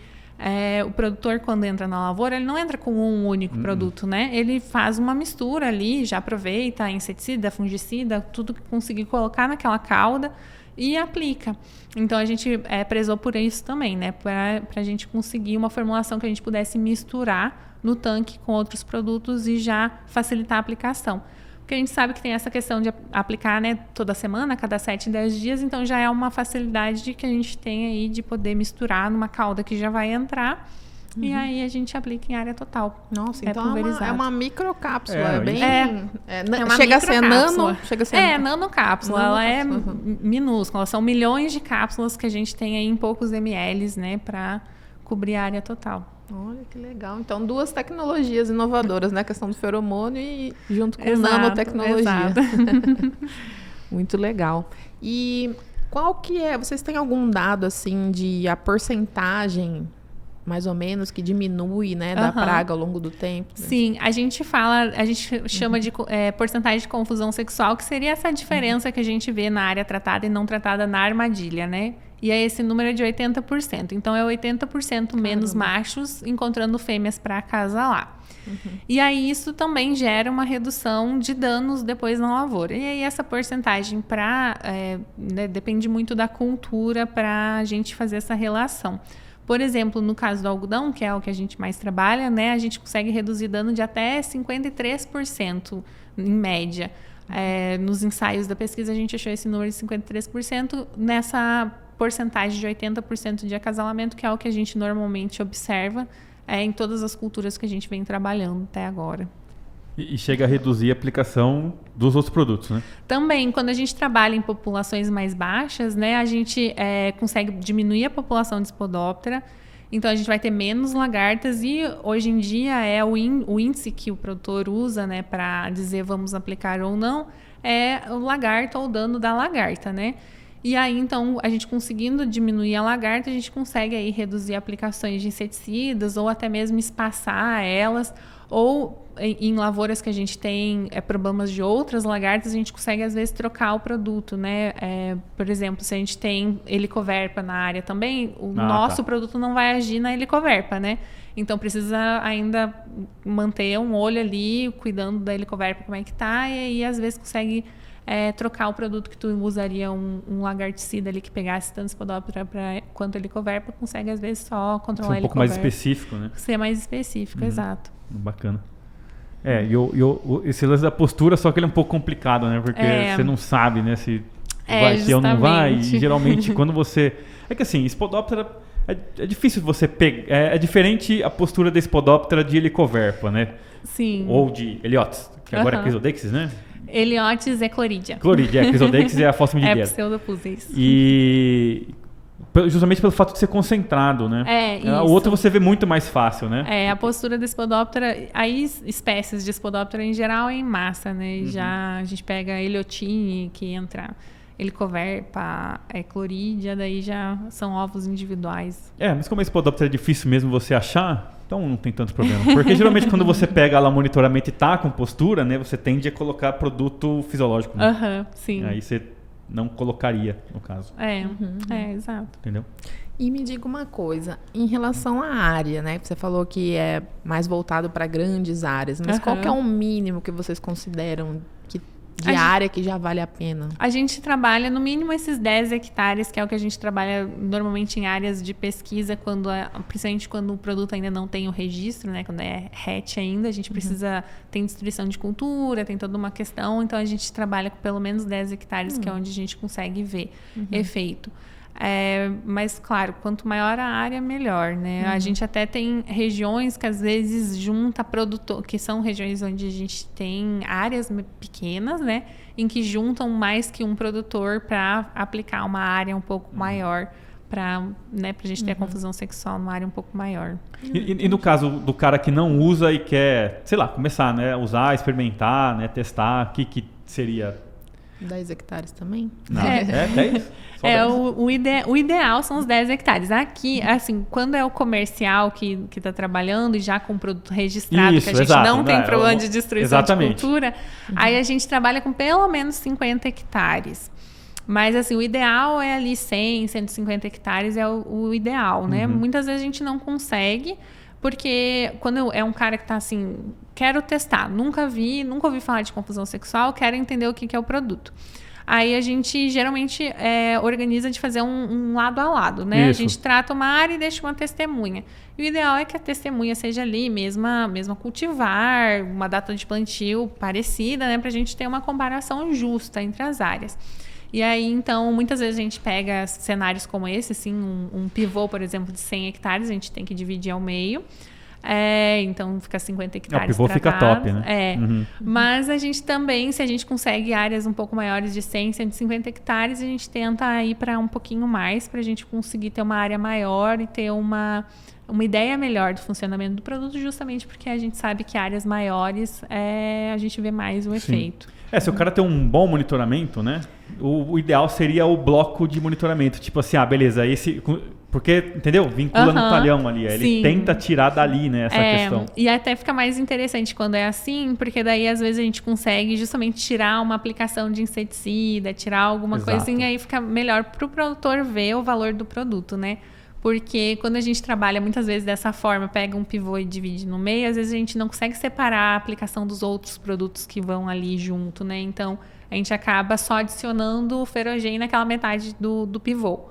o produtor, quando entra na lavoura, ele não entra com um único produto, né? Ele faz uma mistura ali, já aproveita inseticida, fungicida, tudo que conseguir colocar naquela cauda e aplica. Então, a gente prezou por isso também, né? Para a gente conseguir uma formulação que a gente pudesse misturar no tanque com outros produtos e já facilitar a aplicação. Porque a gente sabe que tem essa questão de aplicar, né, toda semana, a cada 7, 10 dias, então já é uma facilidade que a gente tem aí de poder misturar numa cauda que já vai entrar e aí a gente aplica em área total. Nossa, então é uma microcápsula, chega a ser nano? Nanocápsula, ela é minúscula, são milhões de cápsulas que a gente tem aí em poucos ml, né, para cobrir a área total. Olha que legal. Então, 2 tecnologias inovadoras, né? A questão do feromônio e junto com nanotecnologia. Exato. Muito legal. E qual que é... Vocês têm algum dado, assim, de a porcentagem mais ou menos, que diminui, né, da praga ao longo do tempo? Né? Sim, a gente chama de porcentagem de confusão sexual, que seria essa diferença que a gente vê na área tratada e não tratada na armadilha, né? E aí esse número é de 80%. Então, é 80% menos machos encontrando fêmeas para acasalar. E aí isso também gera uma redução de danos depois na lavoura. E aí essa porcentagem depende muito da cultura para a gente fazer essa relação. Por exemplo, no caso do algodão, que é o que a gente mais trabalha, né, a gente consegue reduzir dano de até 53% em média. Nos ensaios da pesquisa a gente achou esse número de 53% nessa porcentagem de 80% de acasalamento, que é o que a gente normalmente observa em todas as culturas que a gente vem trabalhando até agora. E chega a reduzir a aplicação dos outros produtos, né? Também, quando a gente trabalha em populações mais baixas, né, a gente consegue diminuir a população de Spodoptera, então a gente vai ter menos lagartas e hoje em dia o índice que o produtor usa, né, para dizer vamos aplicar ou não, é o lagarto ou o dano da lagarta, né? E aí, então, a gente conseguindo diminuir a lagarta, a gente consegue aí reduzir aplicações de inseticidas ou até mesmo espaçar elas. Ou em lavouras que a gente tem problemas de outras lagartas, a gente consegue, às vezes, trocar o produto, né? Por exemplo, se a gente tem helicoverpa na área também, o nosso produto não vai agir na helicoverpa, né? Então, precisa ainda manter um olho ali, cuidando da helicoverpa, como é que tá, e aí, às vezes, consegue trocar o produto que tu usaria um lagarticida ali que pegasse tanto Spodoptera quanto helicoverpa, consegue às vezes só controlar a helicoverpa. Um pouco mais específico, né? Ser mais específico, exato. Bacana. Esse lance da postura, só que ele é um pouco complicado, né? Porque você não sabe, né, se vai ter ou não vai. E geralmente quando você... É que assim, Spodoptera... É difícil você pegar... É diferente a postura da Spodoptera de helicoverpa, né? Sim. Ou de Heliotis, que agora é Chrysodeixis, né? Heliotis é Chloridia. Chrysodeixis é a Phosphomydeira. Pseudopus. E justamente pelo fato de ser concentrado, né? O outro você vê muito mais fácil, né? A postura da Spodoptera, aí espécies de Spodoptera em geral é em massa, né? Já a gente pega Heliotine, que entra Helicoverpa, Chloridia, daí já são ovos individuais. Mas como a Spodoptera é difícil mesmo você achar, então não tem tanto problema. Porque geralmente quando você pega lá o monitoramento e tá com postura, né, você tende a colocar produto fisiológico. Né? Sim. Aí você não colocaria, no caso. Exato. Entendeu? E me diga uma coisa, em relação à área, né? Você falou que é mais voltado para grandes áreas, mas qual que é o mínimo que vocês consideram de área que já vale a pena? A gente trabalha no mínimo esses 10 hectares, que é o que a gente trabalha normalmente em áreas de pesquisa, principalmente quando o produto ainda não tem o registro, né? Quando é hatch ainda, a gente precisa, tem destruição de cultura, tem toda uma questão, então a gente trabalha com pelo menos 10 hectares, que é onde a gente consegue ver efeito. Mas, claro, quanto maior a área, melhor, né? A gente até tem regiões que, às vezes, junta produtor, que são regiões onde a gente tem áreas pequenas, né? Em que juntam mais que um produtor para aplicar uma área um pouco maior, para a gente ter a confusão sexual numa área um pouco maior. E no caso do cara que não usa e quer, sei lá, começar, né? Usar, experimentar, né? Testar, o que seria... 10 hectares também? Não, 10? O ideal são os 10 hectares. Aqui, assim, quando é o comercial que está trabalhando e já com o produto registrado, que a gente não tem problema de destruição de cultura, aí a gente trabalha com pelo menos 50 hectares. Mas, assim, o ideal é ali 100, 150 hectares é o ideal, né? Muitas vezes a gente não consegue, porque quando é um cara que está assim, quero testar, nunca ouvi falar de confusão sexual, quero entender o que é o produto. Aí a gente geralmente organiza de fazer um lado a lado, né? Isso. A gente trata uma área e deixa uma testemunha. E o ideal é que a testemunha seja ali, mesma cultivar, uma data de plantio parecida, né? Pra gente ter uma comparação justa entre as áreas. E aí, então, muitas vezes a gente pega cenários como esse, assim, um pivô, por exemplo, de 100 hectares, a gente tem que dividir ao meio. Então fica 50 hectares. O pivô fica top, né? Mas a gente também, se a gente consegue áreas um pouco maiores de 100, 150 hectares, a gente tenta ir para um pouquinho mais, para a gente conseguir ter uma área maior e ter uma ideia melhor do funcionamento do produto, justamente porque a gente sabe que áreas maiores a gente vê mais o efeito. Se o cara tem um bom monitoramento, né? O ideal seria o bloco de monitoramento. Tipo assim, beleza, Porque, entendeu? Vincula no talhão ali. Ele tenta tirar dali, né, essa questão. E até fica mais interessante quando é assim, porque daí às vezes a gente consegue justamente tirar uma aplicação de inseticida, tirar alguma coisinha, aí fica melhor para o produtor ver o valor do produto, né? Porque quando a gente trabalha muitas vezes dessa forma, pega um pivô e divide no meio, às vezes a gente não consegue separar a aplicação dos outros produtos que vão ali junto, né? Então, a gente acaba só adicionando o Ferogen naquela metade do pivô.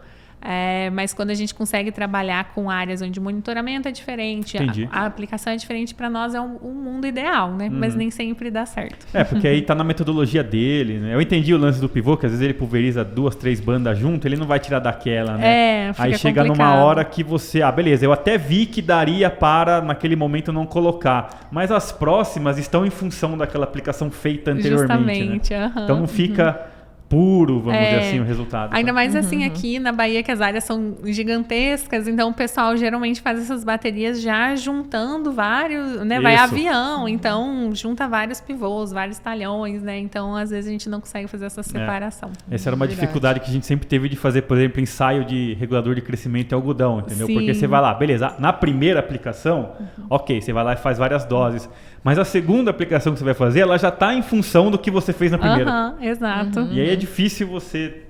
Mas quando a gente consegue trabalhar com áreas onde o monitoramento é diferente, a aplicação é diferente, para nós é um mundo ideal, né? Mas nem sempre dá certo. Porque aí tá na metodologia dele, né? Eu entendi o lance do pivô, que às vezes ele pulveriza 2, 3 bandas junto, ele não vai tirar daquela, né? Fica aí chega complicado. numa hora que você... beleza, eu até vi que daria para, naquele momento, não colocar. Mas as próximas estão em função daquela aplicação feita anteriormente, justamente, né? Então não fica... puro, vamos dizer assim, o resultado. Ainda mais assim aqui na Bahia, que as áreas são gigantescas, então o pessoal geralmente faz essas baterias já juntando vários, né? Vai avião, então junta vários pivôs, vários talhões, né? Então às vezes a gente não consegue fazer essa separação. Essa era uma dificuldade que a gente sempre teve de fazer, por exemplo, ensaio de regulador de crescimento em algodão, entendeu? Porque você vai lá, beleza, na primeira aplicação, ok, você vai lá e faz várias doses. Mas a segunda aplicação que você vai fazer, ela já está em função do que você fez na primeira. Exato. E aí é difícil você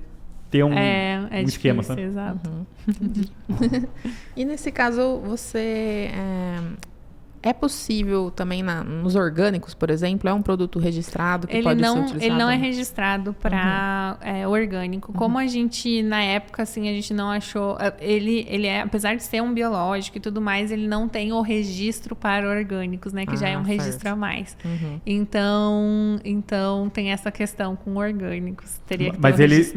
ter um esquema, difícil, sabe? Exato. E nesse caso, você... É possível também nos orgânicos, por exemplo? É um produto registrado que pode ser utilizado? Ele não é registrado para orgânico. Como a gente, na época, assim, a gente não achou... Ele é, apesar de ser um biológico e tudo mais, ele não tem o registro para orgânicos, né? Que já é um registro a mais. Então, tem essa questão com orgânicos. Teria que ter Mas ele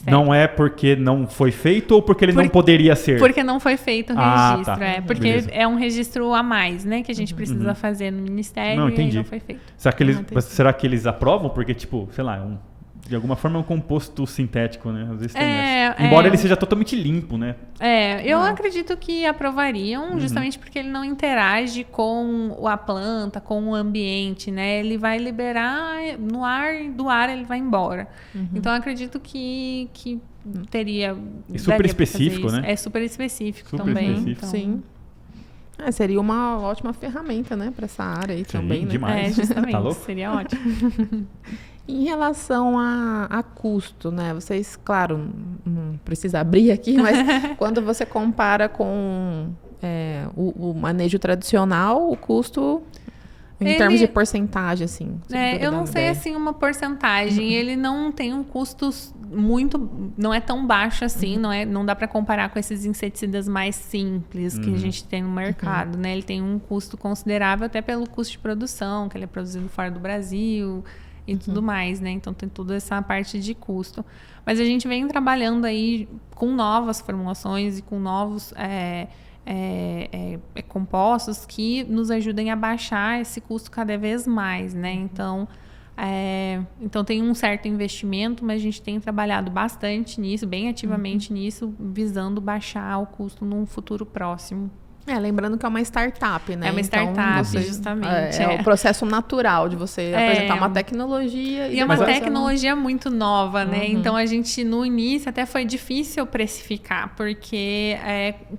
não é porque não foi feito ou porque ele não poderia ser? Porque não foi feito o registro. Tá. Porque beleza. É um registro a mais, né? Que a gente precisa fazer no Ministério não, entendi. E não foi feito. Será que eles aprovam? Porque, tipo, sei lá, de alguma forma é um composto sintético, né? Às vezes tem essa. Embora ele seja totalmente limpo, né? Eu acredito que aprovariam, justamente porque ele não interage com a planta, com o ambiente, né? Ele vai liberar no ar, do ar ele vai embora. Então, eu acredito que teria... É super específico, né? É super específico também. Específico. Então... Sim. Seria uma ótima ferramenta, né, para essa área aí também, né? Demais. Justamente, tá louco? seria ótimo. Em relação a custo, né? Vocês, claro, não precisa abrir aqui, mas quando você compara com o manejo tradicional, o custo... Em termos de porcentagem, assim. Eu não sei, assim, uma porcentagem. Ele não tem um custo muito... Não é tão baixo assim. Não dá para comparar com esses inseticidas mais simples que a gente tem no mercado, né? Ele tem um custo considerável até pelo custo de produção, que ele é produzido fora do Brasil e tudo mais, né? Então, tem toda essa parte de custo. Mas a gente vem trabalhando aí com novas formulações e com novos... compostos que nos ajudem a baixar esse custo cada vez mais, né? Então tem um certo investimento, mas a gente tem trabalhado bastante nisso, bem ativamente nisso, visando baixar o custo num futuro próximo. Lembrando que é uma startup, né? É uma startup, justamente. É o processo natural de você apresentar uma tecnologia. E é uma tecnologia muito nova, né? Então, a gente, no início, até foi difícil precificar, porque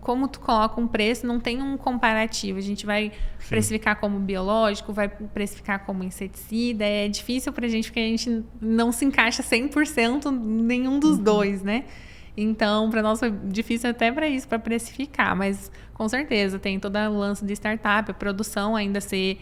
como tu coloca um preço, não tem um comparativo. A gente vai precificar como biológico, vai precificar como inseticida. É difícil pra gente, porque a gente não se encaixa 100% em nenhum dos dois, né? Então, para nós foi difícil até para isso, para precificar, mas com certeza tem todo o lance de startup, a produção ainda ser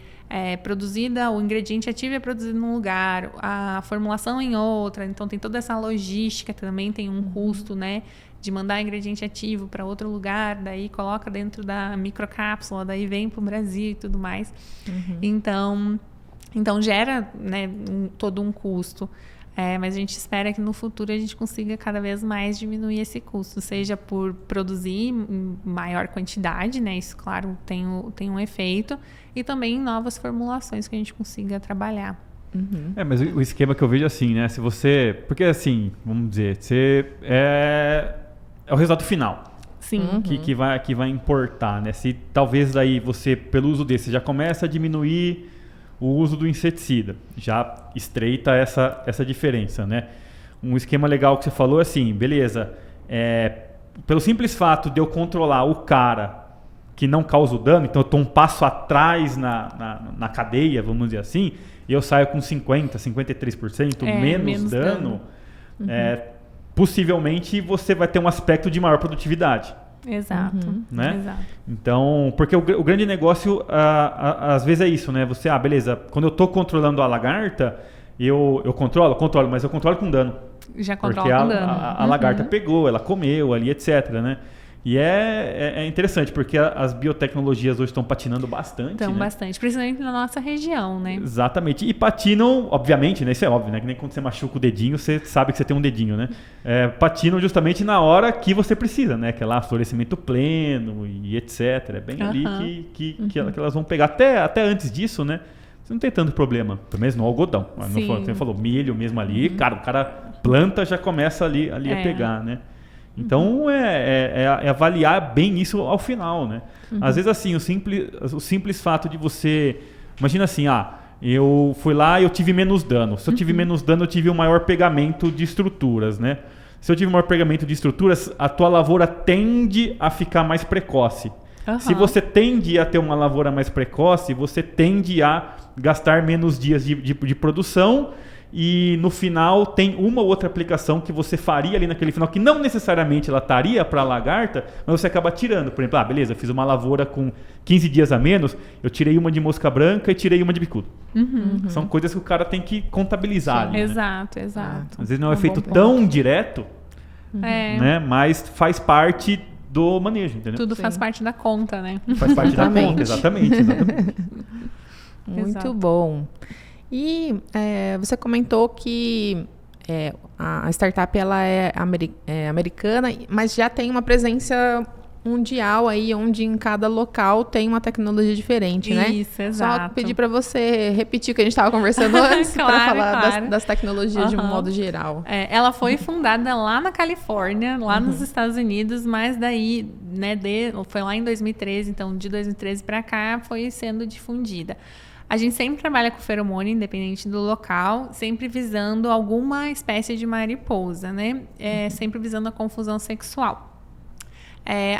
produzida, o ingrediente ativo é produzido num lugar, a formulação em outra, então tem toda essa logística também, tem um custo, né, de mandar ingrediente ativo para outro lugar, daí coloca dentro da microcápsula, daí vem para o Brasil e tudo mais. Então gera, né, todo um custo. Mas a gente espera que no futuro a gente consiga cada vez mais diminuir esse custo, seja por produzir em maior quantidade, né? Isso, claro, tem um efeito, e também em novas formulações que a gente consiga trabalhar. Mas o esquema que eu vejo assim, né? Se você... Porque assim, vamos dizer, é o resultado final. Sim. Que vai importar, né? Se talvez daí você, pelo uso desse, já começa a diminuir o uso do inseticida, já estreita essa diferença, né? Um esquema legal que você falou é assim, beleza, pelo simples fato de eu controlar o cara que não causa o dano, então eu estou um passo atrás na cadeia, vamos dizer assim, e eu saio com 50%, 53% menos dano, possivelmente você vai ter um aspecto de maior produtividade. Exato. Né? Exato. Então, porque o grande negócio, às vezes é isso, né? Você, beleza, quando eu estou controlando a lagarta, eu controlo, mas eu controlo com dano. Já controla porque com dano. A lagarta pegou, ela comeu ali, etc, né? E é interessante, porque as biotecnologias hoje estão patinando bastante. Estão né? bastante, principalmente na nossa região, né? Exatamente. E patinam, obviamente, né? Isso é óbvio, né? Que nem quando você machuca o dedinho, você sabe que você tem um dedinho, né? Patinam justamente na hora que você precisa, né? Que é lá florescimento pleno e etc. É bem ali que elas vão pegar. Até antes disso, né? Você não tem tanto problema. Pelo menos no algodão. Você falou milho mesmo ali. Cara, o cara planta, já começa ali a pegar, né? Então, é avaliar bem isso ao final, né? Às vezes, assim, o simples fato de você... Imagina assim, eu fui lá e eu tive menos dano. Se eu tive menos dano, eu tive um maior pegamento de estruturas, né? Se eu tive um maior pegamento de estruturas, a tua lavoura tende a ficar mais precoce. Se você tende a ter uma lavoura mais precoce, você tende a gastar menos dias de produção... E no final tem uma ou outra aplicação que você faria ali naquele final, que não necessariamente ela estaria para a lagarta, mas você acaba tirando. Por exemplo, beleza, eu fiz uma lavoura com 15 dias a menos, eu tirei uma de mosca branca e tirei uma de bicudo. São coisas que o cara tem que contabilizar ali. Exato. Às vezes não é feito tão direto, né, mas faz parte do manejo, entendeu? Tudo faz parte da conta, né? Faz parte da conta, exatamente. Muito bom. E você comentou que a startup ela é americana, mas já tem uma presença mundial aí, onde em cada local tem uma tecnologia diferente, né? Isso, exato. Só pedir para você repetir o que a gente estava conversando antes, para falar das tecnologias de um modo geral. Ela foi fundada lá na Califórnia, lá nos Estados Unidos, mas daí, né, foi lá em 2013, então de 2013 para cá foi sendo difundida. A gente sempre trabalha com feromônio, independente do local, sempre visando alguma espécie de mariposa, né? Sempre visando a confusão sexual.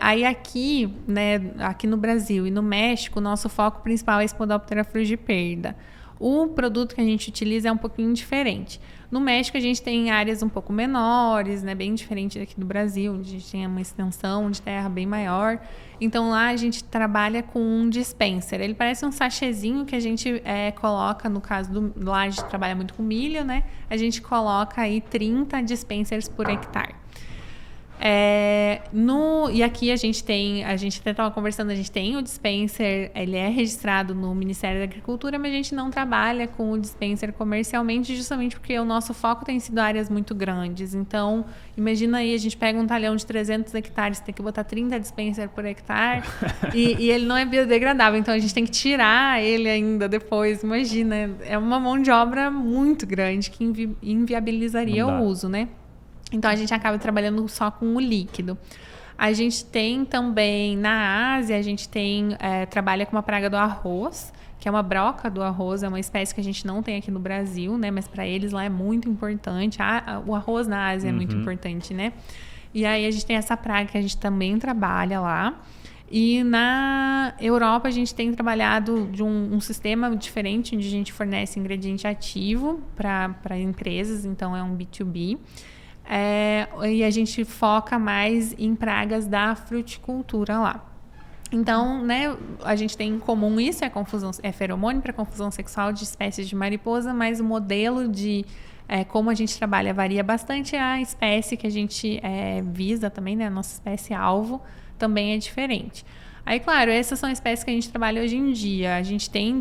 Aí aqui, né, aqui no Brasil e no México, o nosso foco principal é Spodoptera frugiperda. O produto que a gente utiliza é um pouquinho diferente. No México, a gente tem áreas um pouco menores, né, bem diferente daqui do Brasil, onde a gente tem uma extensão de terra bem maior. Então, lá a gente trabalha com um dispenser. Ele parece um sachêzinho que a gente coloca, no caso lá a gente trabalha muito com milho, né? A gente coloca aí 30 dispensers por hectare. E aqui a gente até estava conversando, a gente tem o dispenser, ele é registrado no Ministério da Agricultura, mas a gente não trabalha com o dispenser comercialmente, justamente porque o nosso foco tem sido áreas muito grandes. Então, imagina aí, a gente pega um talhão de 300 hectares, tem que botar 30 dispenser por hectare, e ele não é biodegradável, então a gente tem que tirar ele ainda depois. Imagina, é uma mão de obra muito grande que inviabilizaria o uso, né? Então, a gente acaba trabalhando só com o líquido. A gente tem também, na Ásia, a gente trabalha com uma praga do arroz, que é uma broca do arroz, é uma espécie que a gente não tem aqui no Brasil, né? Mas para eles lá é muito importante. O arroz na Ásia é muito importante, né? E aí a gente tem essa praga que a gente também trabalha lá. E na Europa a gente tem trabalhado de um sistema diferente, onde a gente fornece ingrediente ativo para empresas, então é um B2B. E a gente foca mais em pragas da fruticultura lá. Então, né, a gente tem em comum isso, é feromônio para confusão sexual de espécies de mariposa, mas o modelo de como a gente trabalha varia bastante. A espécie que a gente visa também, né, a nossa espécie alvo, também é diferente. Aí, claro, essas são espécies que a gente trabalha hoje em dia. A gente tem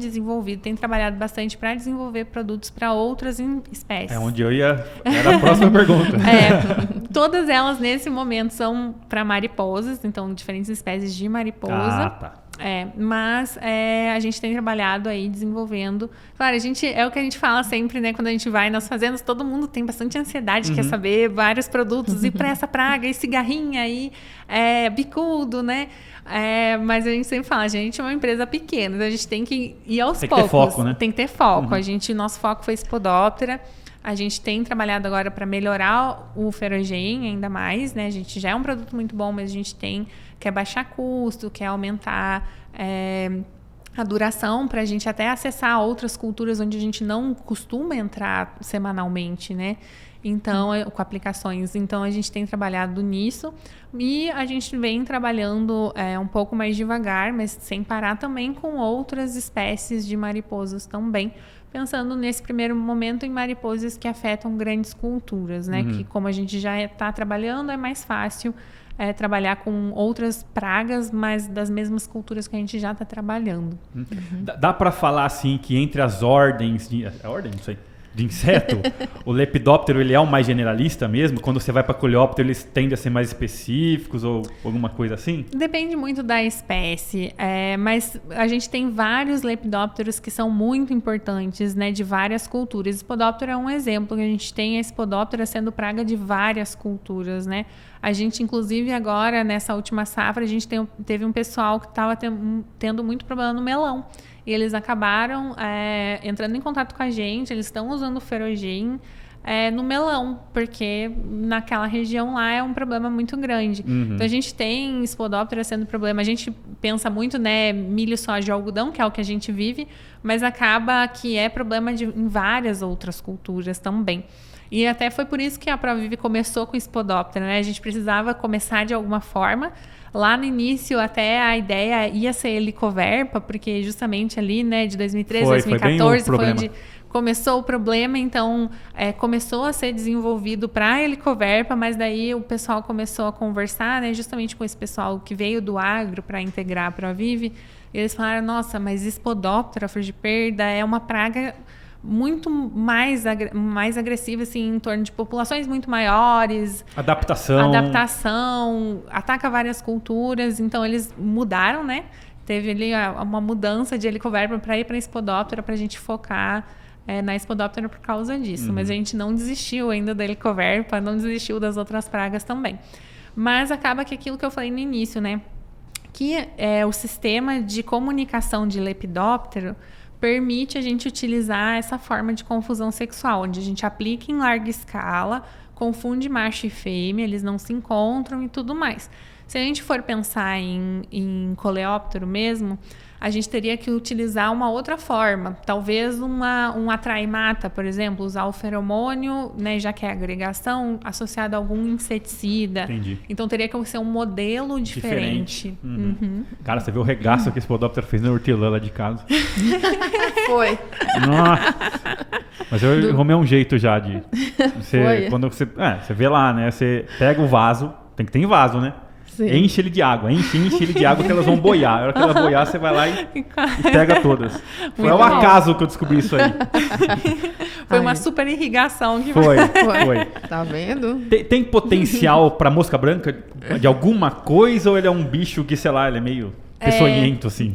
trabalhado bastante para desenvolver produtos para outras espécies. Onde eu ia... Era a próxima pergunta. Todas elas, nesse momento, são para mariposas, então, diferentes espécies de mariposa. Tá. Mas a gente tem trabalhado aí desenvolvendo. Claro, é o que a gente fala sempre, né? Quando a gente vai nas fazendas, todo mundo tem bastante ansiedade, quer saber vários produtos, e para essa praga, e cigarrinha, e bicudo, né? Mas a gente sempre fala, a gente é uma empresa pequena, então a gente tem que ir aos poucos. Tem que ter foco, né? Tem que ter foco. Nosso foco foi Spodoptera. A gente tem trabalhado agora para melhorar o Ferogen ainda mais, né? A gente já é um produto muito bom, mas a gente quer baixar custo, quer aumentar a duração para a gente até acessar outras culturas onde a gente não costuma entrar semanalmente, né? Então, com aplicações. Então, a gente tem trabalhado nisso e a gente vem trabalhando um pouco mais devagar, mas sem parar também com outras espécies de mariposas também, pensando nesse primeiro momento em mariposas que afetam grandes culturas, né? Que como a gente já está trabalhando, é mais fácil trabalhar com outras pragas, mas das mesmas culturas que a gente já está trabalhando. Dá para falar assim que entre as ordens não sei, de inseto, o lepidóptero ele é o mais generalista mesmo? Quando você vai para coleóptero, eles tendem a ser mais específicos ou alguma coisa assim? Depende muito da espécie, mas a gente tem vários lepidópteros que são muito importantes, né, de várias culturas. Spodoptero é um exemplo, que a gente tem a Spodoptera sendo praga de várias culturas, né? A gente, inclusive, agora, nessa última safra, a gente teve um pessoal que estava tendo muito problema no melão. E eles acabaram entrando em contato com a gente, eles estão usando o Ferogen no melão, porque naquela região lá é um problema muito grande. Então, a gente tem Spodoptera sendo problema. A gente pensa muito, né, milho, soja e algodão, que é o que a gente vive, mas acaba que é problema em várias outras culturas também. E até foi por isso que a ProVive começou com o Spodoptera, né? A gente precisava começar de alguma forma. Lá no início, até a ideia ia ser Helicoverpa, porque justamente ali, né, de 2013 a 2014 foi onde começou o problema. Então, começou a ser desenvolvido para Helicoverpa, mas daí o pessoal começou a conversar, né, justamente com esse pessoal que veio do agro para integrar a ProVive. E eles falaram, nossa, mas Spodoptera, flor de perda, é uma praga muito mais agressiva, assim, em torno de populações muito maiores. Adaptação, ataca várias culturas. Então, eles mudaram, né? Teve ali uma mudança de Helicoverpa para ir para a Spodoptera, para a gente focar na Spodoptera por causa disso. Mas a gente não desistiu ainda da Helicoverpa, não desistiu das outras pragas também. Mas acaba que aquilo que eu falei no início, né? Que o sistema de comunicação de lepidóptero permite a gente utilizar essa forma de confusão sexual, onde a gente aplica em larga escala, confunde macho e fêmea, eles não se encontram e tudo mais. Se a gente for pensar em coleóptero mesmo, a gente teria que utilizar uma outra forma, talvez um atrai-mata, por exemplo, usar o feromônio, né, já que é agregação, associado a algum inseticida. Entendi. Então teria que ser um modelo diferente. Cara, você viu o regaço que esse Spodoptera fez na hortelã lá de casa? Foi. Nossa. Mas eu arrumei um jeito já de... Quando você vê lá, né? Você pega o vaso, tem que ter em vaso, né? Sim. Enche ele de água, enche ele de água que elas vão boiar. Na hora que elas boiar, você vai lá e pega todas. Foi um acaso que eu descobri isso aí. Foi uma super irrigação. Foi. Tá vendo? Tem potencial para mosca branca de alguma coisa ou ele é um bicho que, sei lá, ele é meio peçonhento, assim?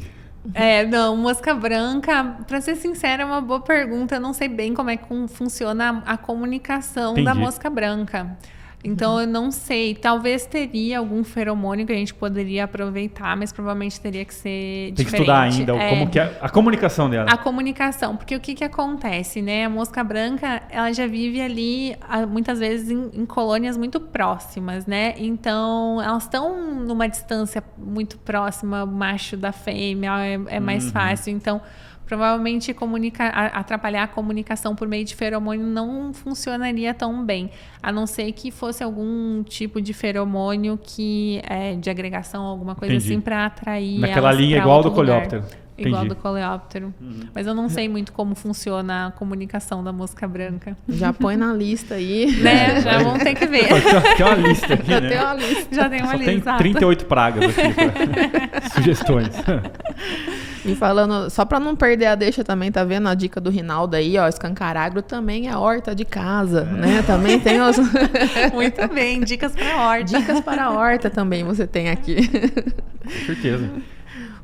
Não, mosca branca, pra ser sincera, é uma boa pergunta. Eu não sei bem como é que funciona a comunicação da mosca branca. Então, eu não sei. Talvez teria algum feromônio que a gente poderia aproveitar, mas provavelmente teria que ser diferente. Tem que estudar ainda como que é a comunicação dela. A comunicação, porque o que acontece, né? A mosca branca, ela já vive ali, muitas vezes, em colônias muito próximas, né? Então, elas estão numa distância muito próxima, o macho da fêmea, é mais fácil. Então, provavelmente atrapalhar a comunicação por meio de feromônio não funcionaria tão bem, a não ser que fosse algum tipo de feromônio que de agregação, alguma coisa assim, para atrair naquela linha igual do coleóptero. Igual do coleóptero. Mas eu não sei muito como funciona a comunicação da mosca branca. Já põe na lista aí. Né? Já vão ter que ver. Tem uma lista aqui, Já né? tem uma lista. Já tem uma lista. Tem 38 pragas aqui pra sugestões. E falando, só para não perder a deixa também, tá vendo a dica do Rinaldo aí, ó, escancaragro também é horta de casa, né? Também tem os... Muito bem, dicas para horta. Dicas para a horta também você tem aqui. Com certeza.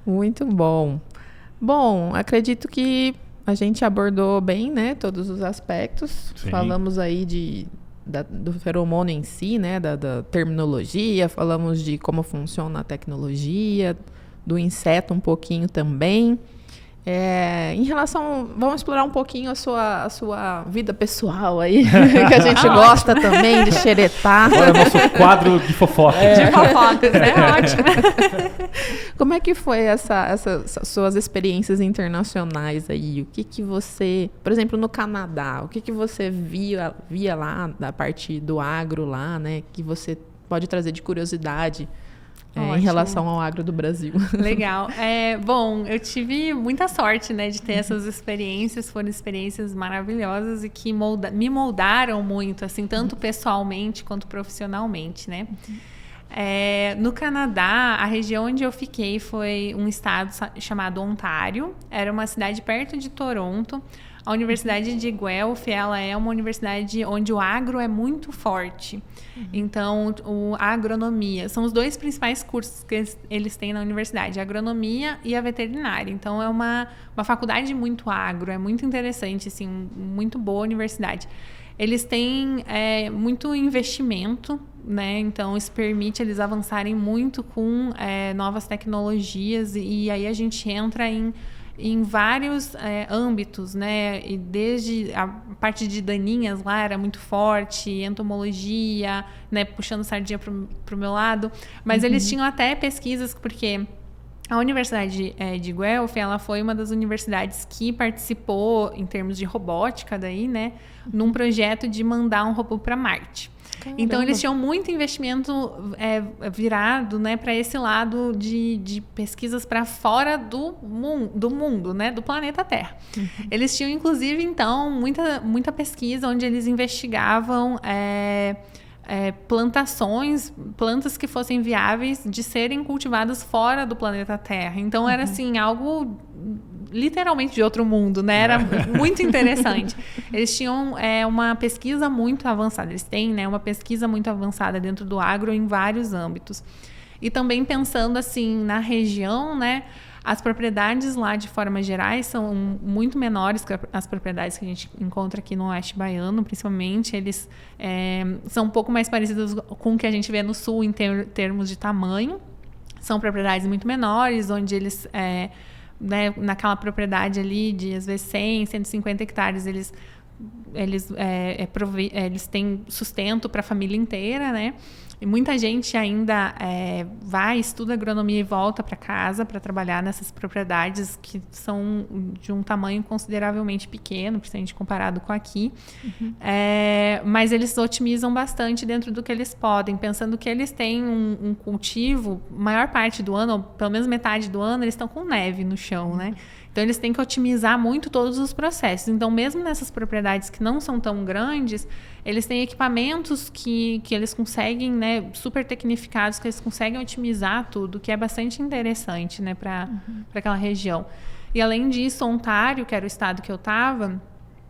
Muito bom. Bom, acredito que a gente abordou bem, né, todos os aspectos. Sim. Falamos aí do feromônio em si, né, da terminologia, falamos de como funciona a tecnologia, do inseto um pouquinho também. Em relação, vamos explorar um pouquinho a sua vida pessoal aí, que a gente gosta também de xeretar. Agora é o nosso quadro de fofoca. De fofocas, ótimo. Como é que foi essas suas experiências internacionais aí? O que você, por exemplo, no Canadá, o que você via lá da parte do agro lá, né? Que você pode trazer de curiosidade em relação ao agro do Brasil. Legal. Bom, eu tive muita sorte, né, de ter essas experiências. Foram experiências maravilhosas e que me moldaram muito, assim, tanto pessoalmente quanto profissionalmente, né? No Canadá, a região onde eu fiquei foi um estado chamado Ontário. Era uma cidade perto de Toronto. A Universidade de Guelph, ela é uma universidade onde o agro é muito forte. Então, a agronomia, são os dois principais cursos que eles têm na universidade, a agronomia e a veterinária. Então, é uma faculdade muito agro, é muito interessante, assim, muito boa universidade. Eles têm muito investimento, né? Então, isso permite eles avançarem muito com novas tecnologias e aí a gente entra em vários âmbitos, né? E desde a parte de daninhas lá era muito forte, entomologia, né? Puxando sardinha pro meu lado. Mas eles tinham até pesquisas, porque a Universidade de Guelph, ela foi uma das universidades que participou, em termos de robótica, daí, né? Num projeto de mandar um robô para Marte. Caramba. Então, eles tinham muito investimento virado, né, para esse lado de pesquisas para fora do mundo, né, do planeta Terra. Eles tinham, inclusive, então, muita pesquisa onde eles investigavam plantas que fossem viáveis de serem cultivadas fora do planeta Terra. Então, era assim, algo literalmente de outro mundo, né? Era muito interessante. Eles tinham uma pesquisa muito avançada. Eles têm, né, uma pesquisa muito avançada dentro do agro em vários âmbitos. E também pensando assim na região, né? As propriedades lá, de forma geral, são muito menores que as propriedades que a gente encontra aqui no Oeste Baiano, principalmente. Eles são um pouco mais parecidos com o que a gente vê no Sul em termos de tamanho. São propriedades muito menores, onde eles... né, naquela propriedade ali de, às vezes, 100, 150 hectares, eles têm sustento para a família inteira, né? E muita gente ainda estuda agronomia e volta para casa para trabalhar nessas propriedades que são de um tamanho consideravelmente pequeno, principalmente comparado com aqui. Mas eles otimizam bastante dentro do que eles podem, pensando que eles têm um cultivo, maior parte do ano, ou pelo menos metade do ano, eles estão com neve no chão, né? Então, eles têm que otimizar muito todos os processos. Então, mesmo nessas propriedades que não são tão grandes, eles têm equipamentos que eles conseguem, né, super tecnificados, que eles conseguem otimizar tudo, que é bastante interessante, né, para aquela região. E, além disso, Ontário, que era o estado que eu estava,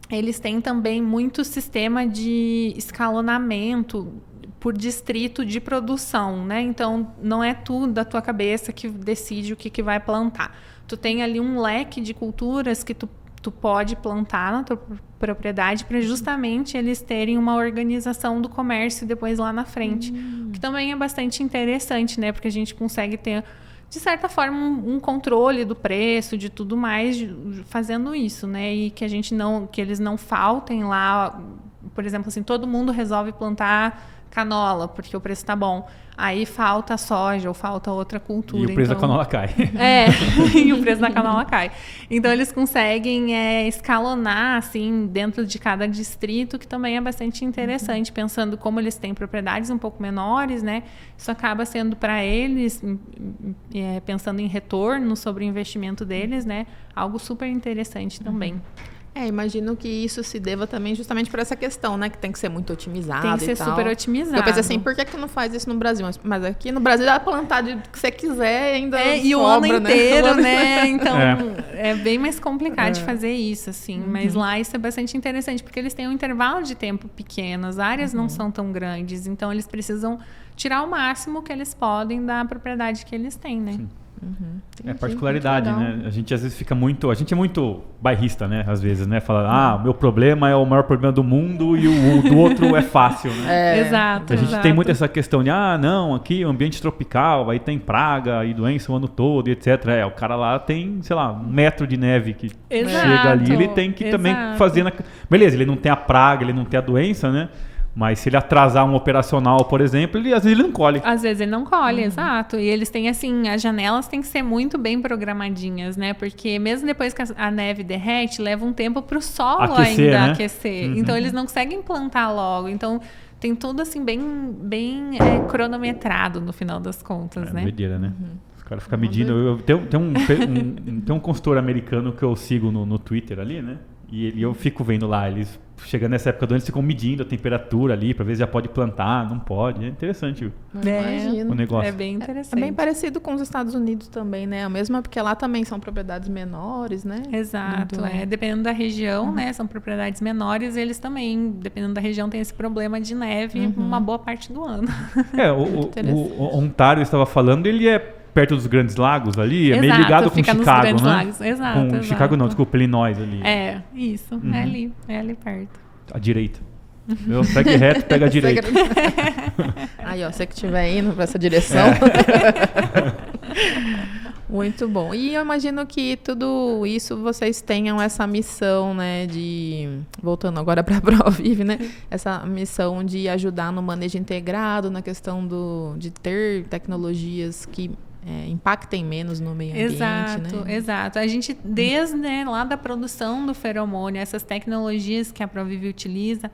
eles têm também muito sistema de escalonamento por distrito de produção, né? Então, não é tu da tua cabeça que decide o que vai plantar. Tu tem ali um leque de culturas que tu pode plantar na tua propriedade para justamente eles terem uma organização do comércio depois lá na frente. Que também é bastante interessante, né? Porque a gente consegue ter, de certa forma, um controle do preço, de tudo mais, fazendo isso, né? E que eles não faltem lá, por exemplo, assim, todo mundo resolve plantar canola, porque o preço está bom. Aí falta soja ou falta outra cultura. E o preço da canola cai. E o preço da canola cai. Então, eles conseguem escalonar, assim, dentro de cada distrito, que também é bastante interessante, pensando como eles têm propriedades um pouco menores, né? Isso acaba sendo para eles, pensando em retorno sobre o investimento deles, né? Algo super interessante também. Imagino que isso se deva também justamente por essa questão, né? Que tem que ser muito otimizado. Tem que ser super otimizado. Eu pensei assim, por que não faz isso no Brasil? Mas aqui no Brasil dá pra plantar do que você quiser ainda e sobra, o ano inteiro, né? Então, é bem mais complicado de fazer isso, assim. Mas lá isso é bastante interessante, porque eles têm um intervalo de tempo pequeno, as áreas não são tão grandes, então eles precisam tirar o máximo que eles podem da propriedade que eles têm, né? É particularidade, né? A gente às vezes fica muito... A gente é muito bairrista, né? Às vezes, né? Fala, meu problema é o maior problema do mundo e o do outro é fácil, né? Exato. A gente tem muito essa questão de, não, aqui é um ambiente tropical, aí tem praga e doença o ano todo, e etc. O cara lá tem, sei lá, 1 metro de neve que chega ali, ele tem que também fazer... Beleza, ele não tem a praga, ele não tem a doença, né? Mas se ele atrasar um operacional, por exemplo, às vezes ele não colhe. Às vezes ele não colhe, exato. E eles têm, assim, as janelas têm que ser muito bem programadinhas, né? Porque mesmo depois que a neve derrete, leva um tempo para o solo ainda aquecer. Então, eles não conseguem plantar logo. Então, tem tudo, assim, bem cronometrado no final das contas, né? Doideira, né? Os caras ficam medindo. Tem um consultor americano que eu sigo no Twitter ali, né? E eu fico vendo lá, eles chegando nessa época do ano, eles ficam medindo a temperatura ali para ver se já pode plantar, não pode. É interessante o negócio. É bem interessante. É bem parecido com os Estados Unidos também, né? A mesma, porque lá também são propriedades menores, né? Exato. Dependendo da região, né? São propriedades menores e eles também, dependendo da região, tem esse problema de neve uma boa parte do ano. O Ontário estava falando, ele é perto dos Grandes Lagos ali, é meio ligado com Chicago, né? Lagos. Exato. Chicago não, desculpa, Illinois ali. Isso, é ali perto. À direita. Segue reto, pega a direita. Aí, você que estiver indo para essa direção. Muito bom. E eu imagino que tudo isso vocês tenham essa missão, né, voltando agora para a Provive, né, essa missão de ajudar no manejo integrado, na questão de ter tecnologias que impactem menos no meio ambiente, Exato. A gente, desde lá da produção do feromônio, essas tecnologias que a Provive utiliza,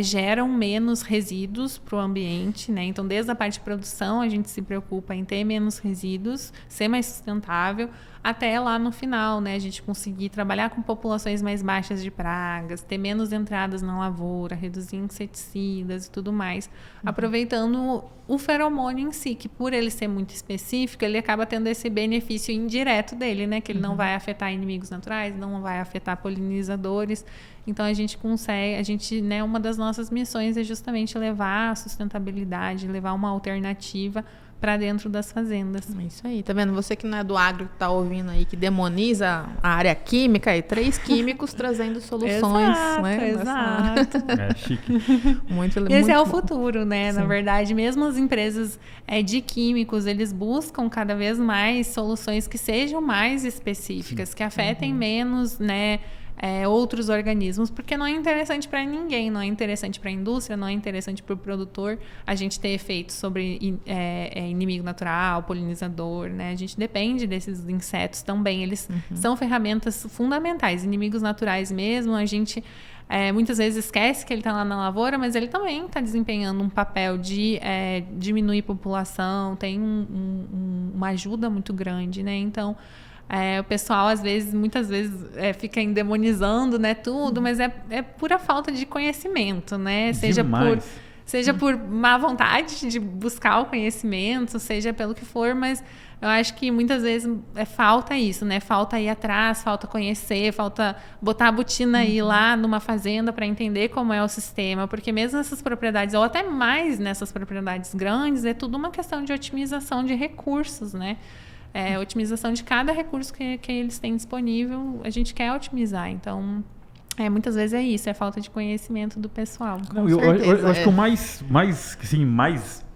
geram menos resíduos para o ambiente, né? Então, desde a parte de produção, a gente se preocupa em ter menos resíduos, ser mais sustentável, até lá no final, né? A gente conseguir trabalhar com populações mais baixas de pragas, ter menos entradas na lavoura, reduzir inseticidas e tudo mais, aproveitando o feromônio em si, que por ele ser muito específico, ele acaba tendo esse benefício indireto dele, né? Que ele não vai afetar inimigos naturais, não vai afetar polinizadores. Então, a gente consegue, né, uma das nossas missões é justamente levar a sustentabilidade, levar uma alternativa para dentro das fazendas. É isso aí, tá vendo? Você que não é do agro, que tá ouvindo aí, que demoniza a área química, 3 químicos trazendo soluções, né? Exato. É chique. Esse é o futuro, né? Sim. Na verdade, mesmo as empresas de químicos, eles buscam cada vez mais soluções que sejam mais específicas, que afetem menos, né, outros organismos, porque não é interessante para ninguém, não é interessante para a indústria, não é interessante para o produtor a gente ter efeitos sobre inimigo natural, polinizador, né? A gente depende desses insetos também, eles são ferramentas fundamentais, inimigos naturais mesmo, a gente muitas vezes esquece que ele está lá na lavoura, mas ele também está desempenhando um papel de diminuir população, tem uma ajuda muito grande, né? Então, o pessoal, muitas vezes, fica endemonizando, né, tudo, mas é pura falta de conhecimento, né? Seja por má vontade de buscar o conhecimento, seja pelo que for, mas eu acho que muitas vezes falta isso, né? Falta ir atrás, falta conhecer, falta botar a botina aí lá numa fazenda para entender como é o sistema, porque mesmo nessas propriedades, ou até mais nessas propriedades grandes, é tudo uma questão de otimização de recursos, né? Otimização de cada recurso que eles têm disponível, a gente quer otimizar. Então, muitas vezes é isso, é falta de conhecimento do pessoal. Não, eu acho que o mais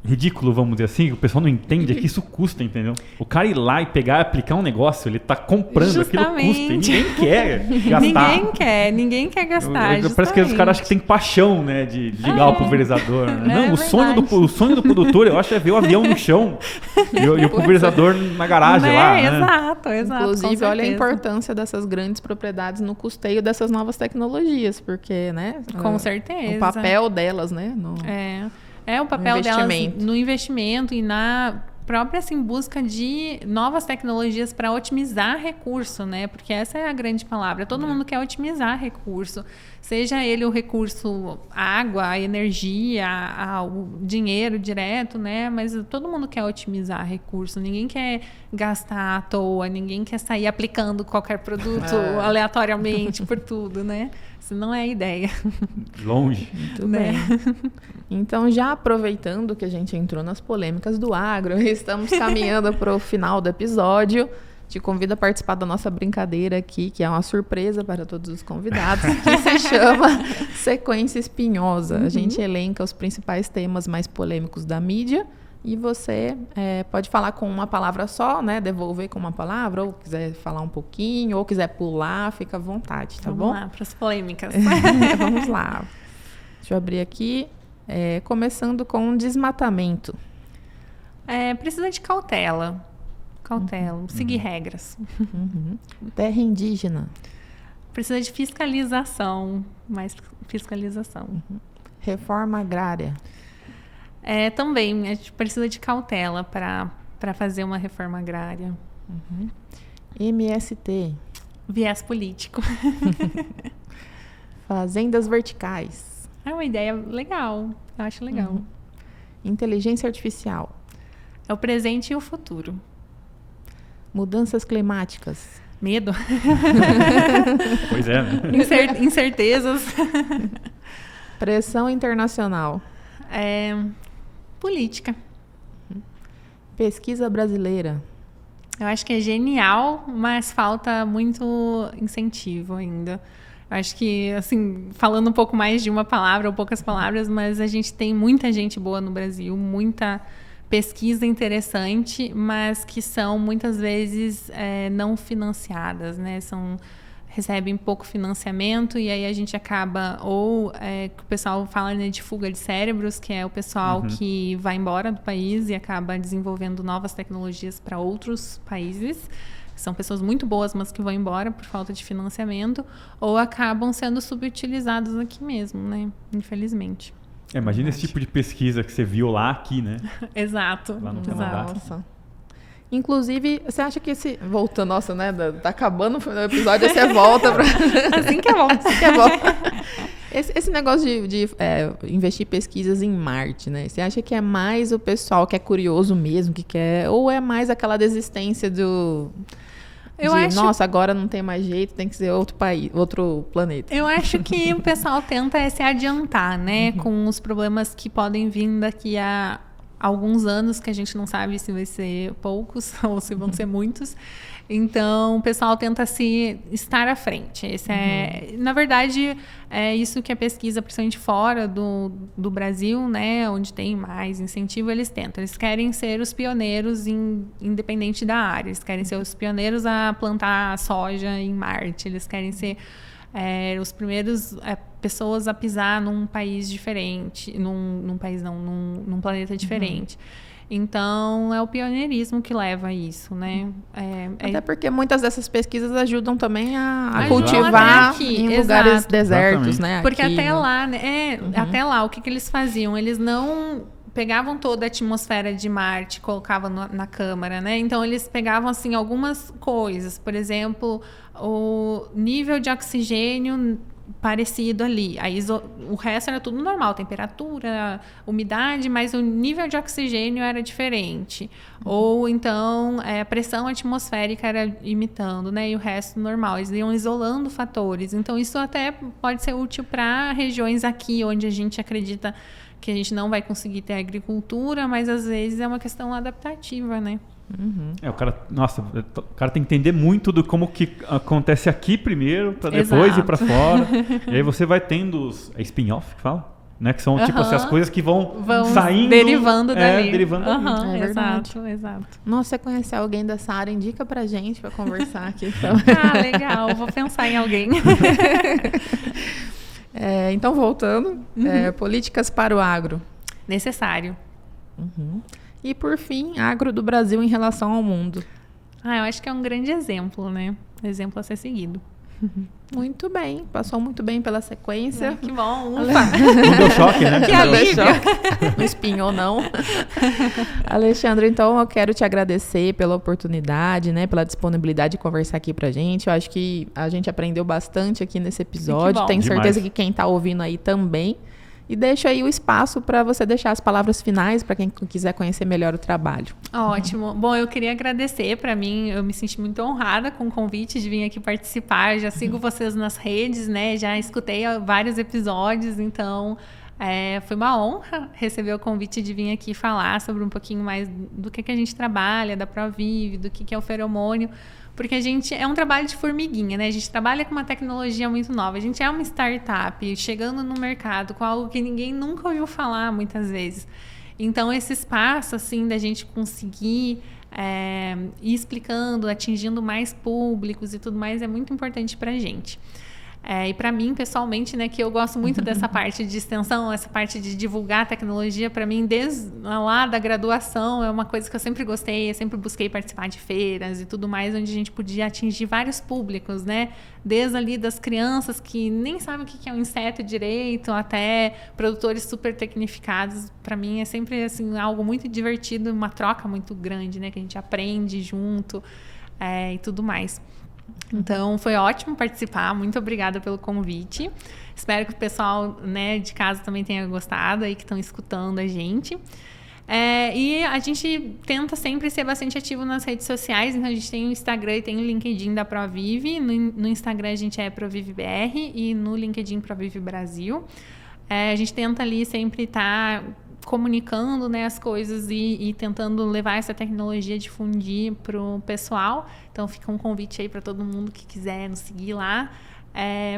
ridículo, vamos dizer assim, que o pessoal não entende, é que isso custa, entendeu? O cara ir lá e pegar e aplicar um negócio, ele tá comprando, justamente. Aquilo custa, e ninguém quer gastar. Ninguém quer gastar, parece que os caras acham que tem paixão, né, de ligar o pulverizador. Né? Não, o sonho do produtor, eu acho, é ver o avião no chão e o pulverizador na garagem lá. Né? Exato. Inclusive, olha a importância dessas grandes propriedades no custeio dessas novas tecnologias, porque, né? Com certeza. O papel delas, né? O papel delas no investimento e na própria busca de novas tecnologias para otimizar recurso, né? Porque essa é a grande palavra. Todo mundo quer otimizar recurso. Seja ele o recurso água, a energia, o dinheiro direto, né? Mas todo mundo quer otimizar recurso. Ninguém quer gastar à toa, ninguém quer sair aplicando qualquer produto aleatoriamente por tudo, né? Isso não é a ideia. Longe. Muito bem. Então, já aproveitando que a gente entrou nas polêmicas do agro, estamos caminhando para o final do episódio. Te convido a participar da nossa brincadeira aqui, que é uma surpresa para todos os convidados, que se chama Sequência Espinhosa. A gente elenca os principais temas mais polêmicos da mídia e você pode falar com uma palavra só, né? Devolver com uma palavra, ou quiser falar um pouquinho, ou quiser pular, fica à vontade, tá bom? Vamos lá, para as polêmicas. Vamos lá. Deixa eu abrir aqui. Começando com desmatamento. Precisa de cautela. Seguir regras. Terra indígena. Precisa de fiscalização, mais fiscalização. Reforma agrária. Também, a gente precisa de cautela para fazer uma reforma agrária. MST. Viés político. Fazendas verticais. É uma ideia legal, eu acho legal. Inteligência artificial. É o presente e o futuro. Mudanças climáticas. Medo. Pois é, né? Incertezas. Pressão internacional. Política. Pesquisa brasileira. Eu acho que é genial, mas falta muito incentivo ainda. Eu acho que, assim, falando um pouco mais de uma palavra ou poucas palavras, mas a gente tem muita gente boa no Brasil, muita pesquisa interessante, mas que são muitas vezes não financiadas, né? Recebem pouco financiamento e aí a gente acaba, que o pessoal fala, né, de fuga de cérebros, que é o pessoal que vai embora do país e acaba desenvolvendo novas tecnologias para outros países. São pessoas muito boas, mas que vão embora por falta de financiamento, ou acabam sendo subutilizadas aqui mesmo, né? Infelizmente. Imagina esse tipo de pesquisa que você viu lá, aqui, né? Exato. Lá no Canadá. Nossa. Inclusive, você acha que esse... Volta, nossa, né? Tá acabando o episódio, aí você volta pra... Assim que é bom. Assim que é bom. Esse negócio de investir pesquisas em Marte, né? Você acha que é mais o pessoal que é curioso mesmo, que quer... Ou é mais aquela desistência nossa, agora não tem mais jeito, tem que ser outro país, outro planeta. Eu acho que o pessoal tenta se adiantar, né? Com os problemas que podem vir daqui a alguns anos, que a gente não sabe se vai ser poucos ou se vão ser muitos. Então, o pessoal tenta estar à frente. Na verdade, é isso que a pesquisa, principalmente fora do Brasil, né, onde tem mais incentivo, eles tentam. Eles querem ser os pioneiros, independente da área. Eles querem ser os pioneiros a plantar soja em Marte. Eles querem ser os primeiros pessoas a pisar num país diferente. Num planeta diferente. Então, é o pioneirismo que leva a isso, né? Até porque muitas dessas pesquisas ajudam também a cultivar aqui, em lugares desertos, Exatamente. né? Porque aqui, até lá, né? Até lá, o que eles faziam? Eles não pegavam toda a atmosfera de Marte, colocavam na câmara, né? Então, eles pegavam, assim, algumas coisas. Por exemplo, o nível de oxigênio parecido ali. Aí o resto era tudo normal, temperatura, umidade, mas o nível de oxigênio era diferente. Ou então a pressão atmosférica era imitando, né? E o resto normal. Eles iam isolando fatores. Então isso até pode ser útil para regiões aqui onde a gente acredita que a gente não vai conseguir ter agricultura, mas às vezes é uma questão adaptativa, né? O cara tem que entender muito do como que acontece aqui primeiro, para depois ir para fora. E aí você vai tendo os spin-off, que fala? Né? Que são tipo assim, as coisas que vão saindo. Derivando dali. Derivando dali. Exato. Nossa, você conhece alguém dessa área? Indica pra gente para conversar aqui. Então. Legal. Vou pensar em alguém. Então, voltando. Políticas para o agro. Necessário. E, por fim, agro do Brasil em relação ao mundo. Eu acho que é um grande exemplo, né? Exemplo a ser seguido. Muito bem. Passou muito bem pela sequência. Que bom. Não deu choque, né? Que alívio. Não espinhou, não. Alexandre, então, eu quero te agradecer pela oportunidade, né? Pela disponibilidade de conversar aqui pra gente. Eu acho que a gente aprendeu bastante aqui nesse episódio. Tenho certeza que quem tá ouvindo aí também. E deixo aí o espaço para você deixar as palavras finais para quem quiser conhecer melhor o trabalho. Ótimo. Bom, eu queria agradecer. Para mim, eu me senti muito honrada com o convite de vir aqui participar. Eu já sigo vocês nas redes, né? Já escutei vários episódios, então foi uma honra receber o convite de vir aqui falar sobre um pouquinho mais do que a gente trabalha, da Provive, do que é o feromônio. Porque a gente é um trabalho de formiguinha, né? A gente trabalha com uma tecnologia muito nova. A gente é uma startup chegando no mercado com algo que ninguém nunca ouviu falar, muitas vezes. Então, esse espaço, assim, da gente conseguir ir explicando, atingindo mais públicos e tudo mais, é muito importante pra gente. E para mim, pessoalmente, né, que eu gosto muito dessa parte de extensão, essa parte de divulgar a tecnologia, para mim, desde lá da graduação, é uma coisa que eu sempre gostei, eu sempre busquei participar de feiras e tudo mais, onde a gente podia atingir vários públicos, né? Desde ali das crianças que nem sabem o que é um inseto direito, até produtores super tecnificados. Para mim, é sempre assim, algo muito divertido, uma troca muito grande, né? Que a gente aprende junto e tudo mais. Então, foi ótimo participar. Muito obrigada pelo convite. Espero que o pessoal, né, de casa também tenha gostado aí, que estão escutando a gente. E a gente tenta sempre ser bastante ativo nas redes sociais. Então, a gente tem o Instagram e tem o LinkedIn da Provive. No Instagram, a gente é ProviveBR e no LinkedIn, Provive Brasil. A gente tenta ali sempre estar comunicando, né, as coisas e tentando levar essa tecnologia, difundir para o pessoal. Então, fica um convite aí para todo mundo que quiser nos seguir lá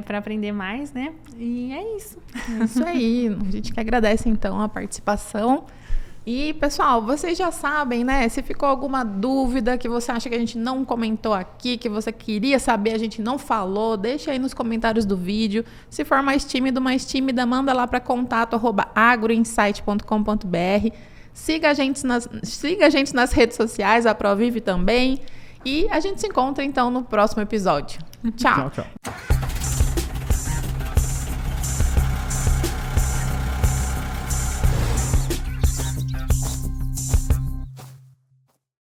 para aprender mais, né? E é isso. É isso aí. A gente que agradece, então, a participação. E, pessoal, vocês já sabem, né? Se ficou alguma dúvida que você acha que a gente não comentou aqui, que você queria saber, a gente não falou, deixa aí nos comentários do vídeo. Se for mais tímido, mais tímida, manda lá para contato@agroinsight.com.br. Siga a gente nas redes sociais, a Provive também. E a gente se encontra, então, no próximo episódio. Tchau. Tchau.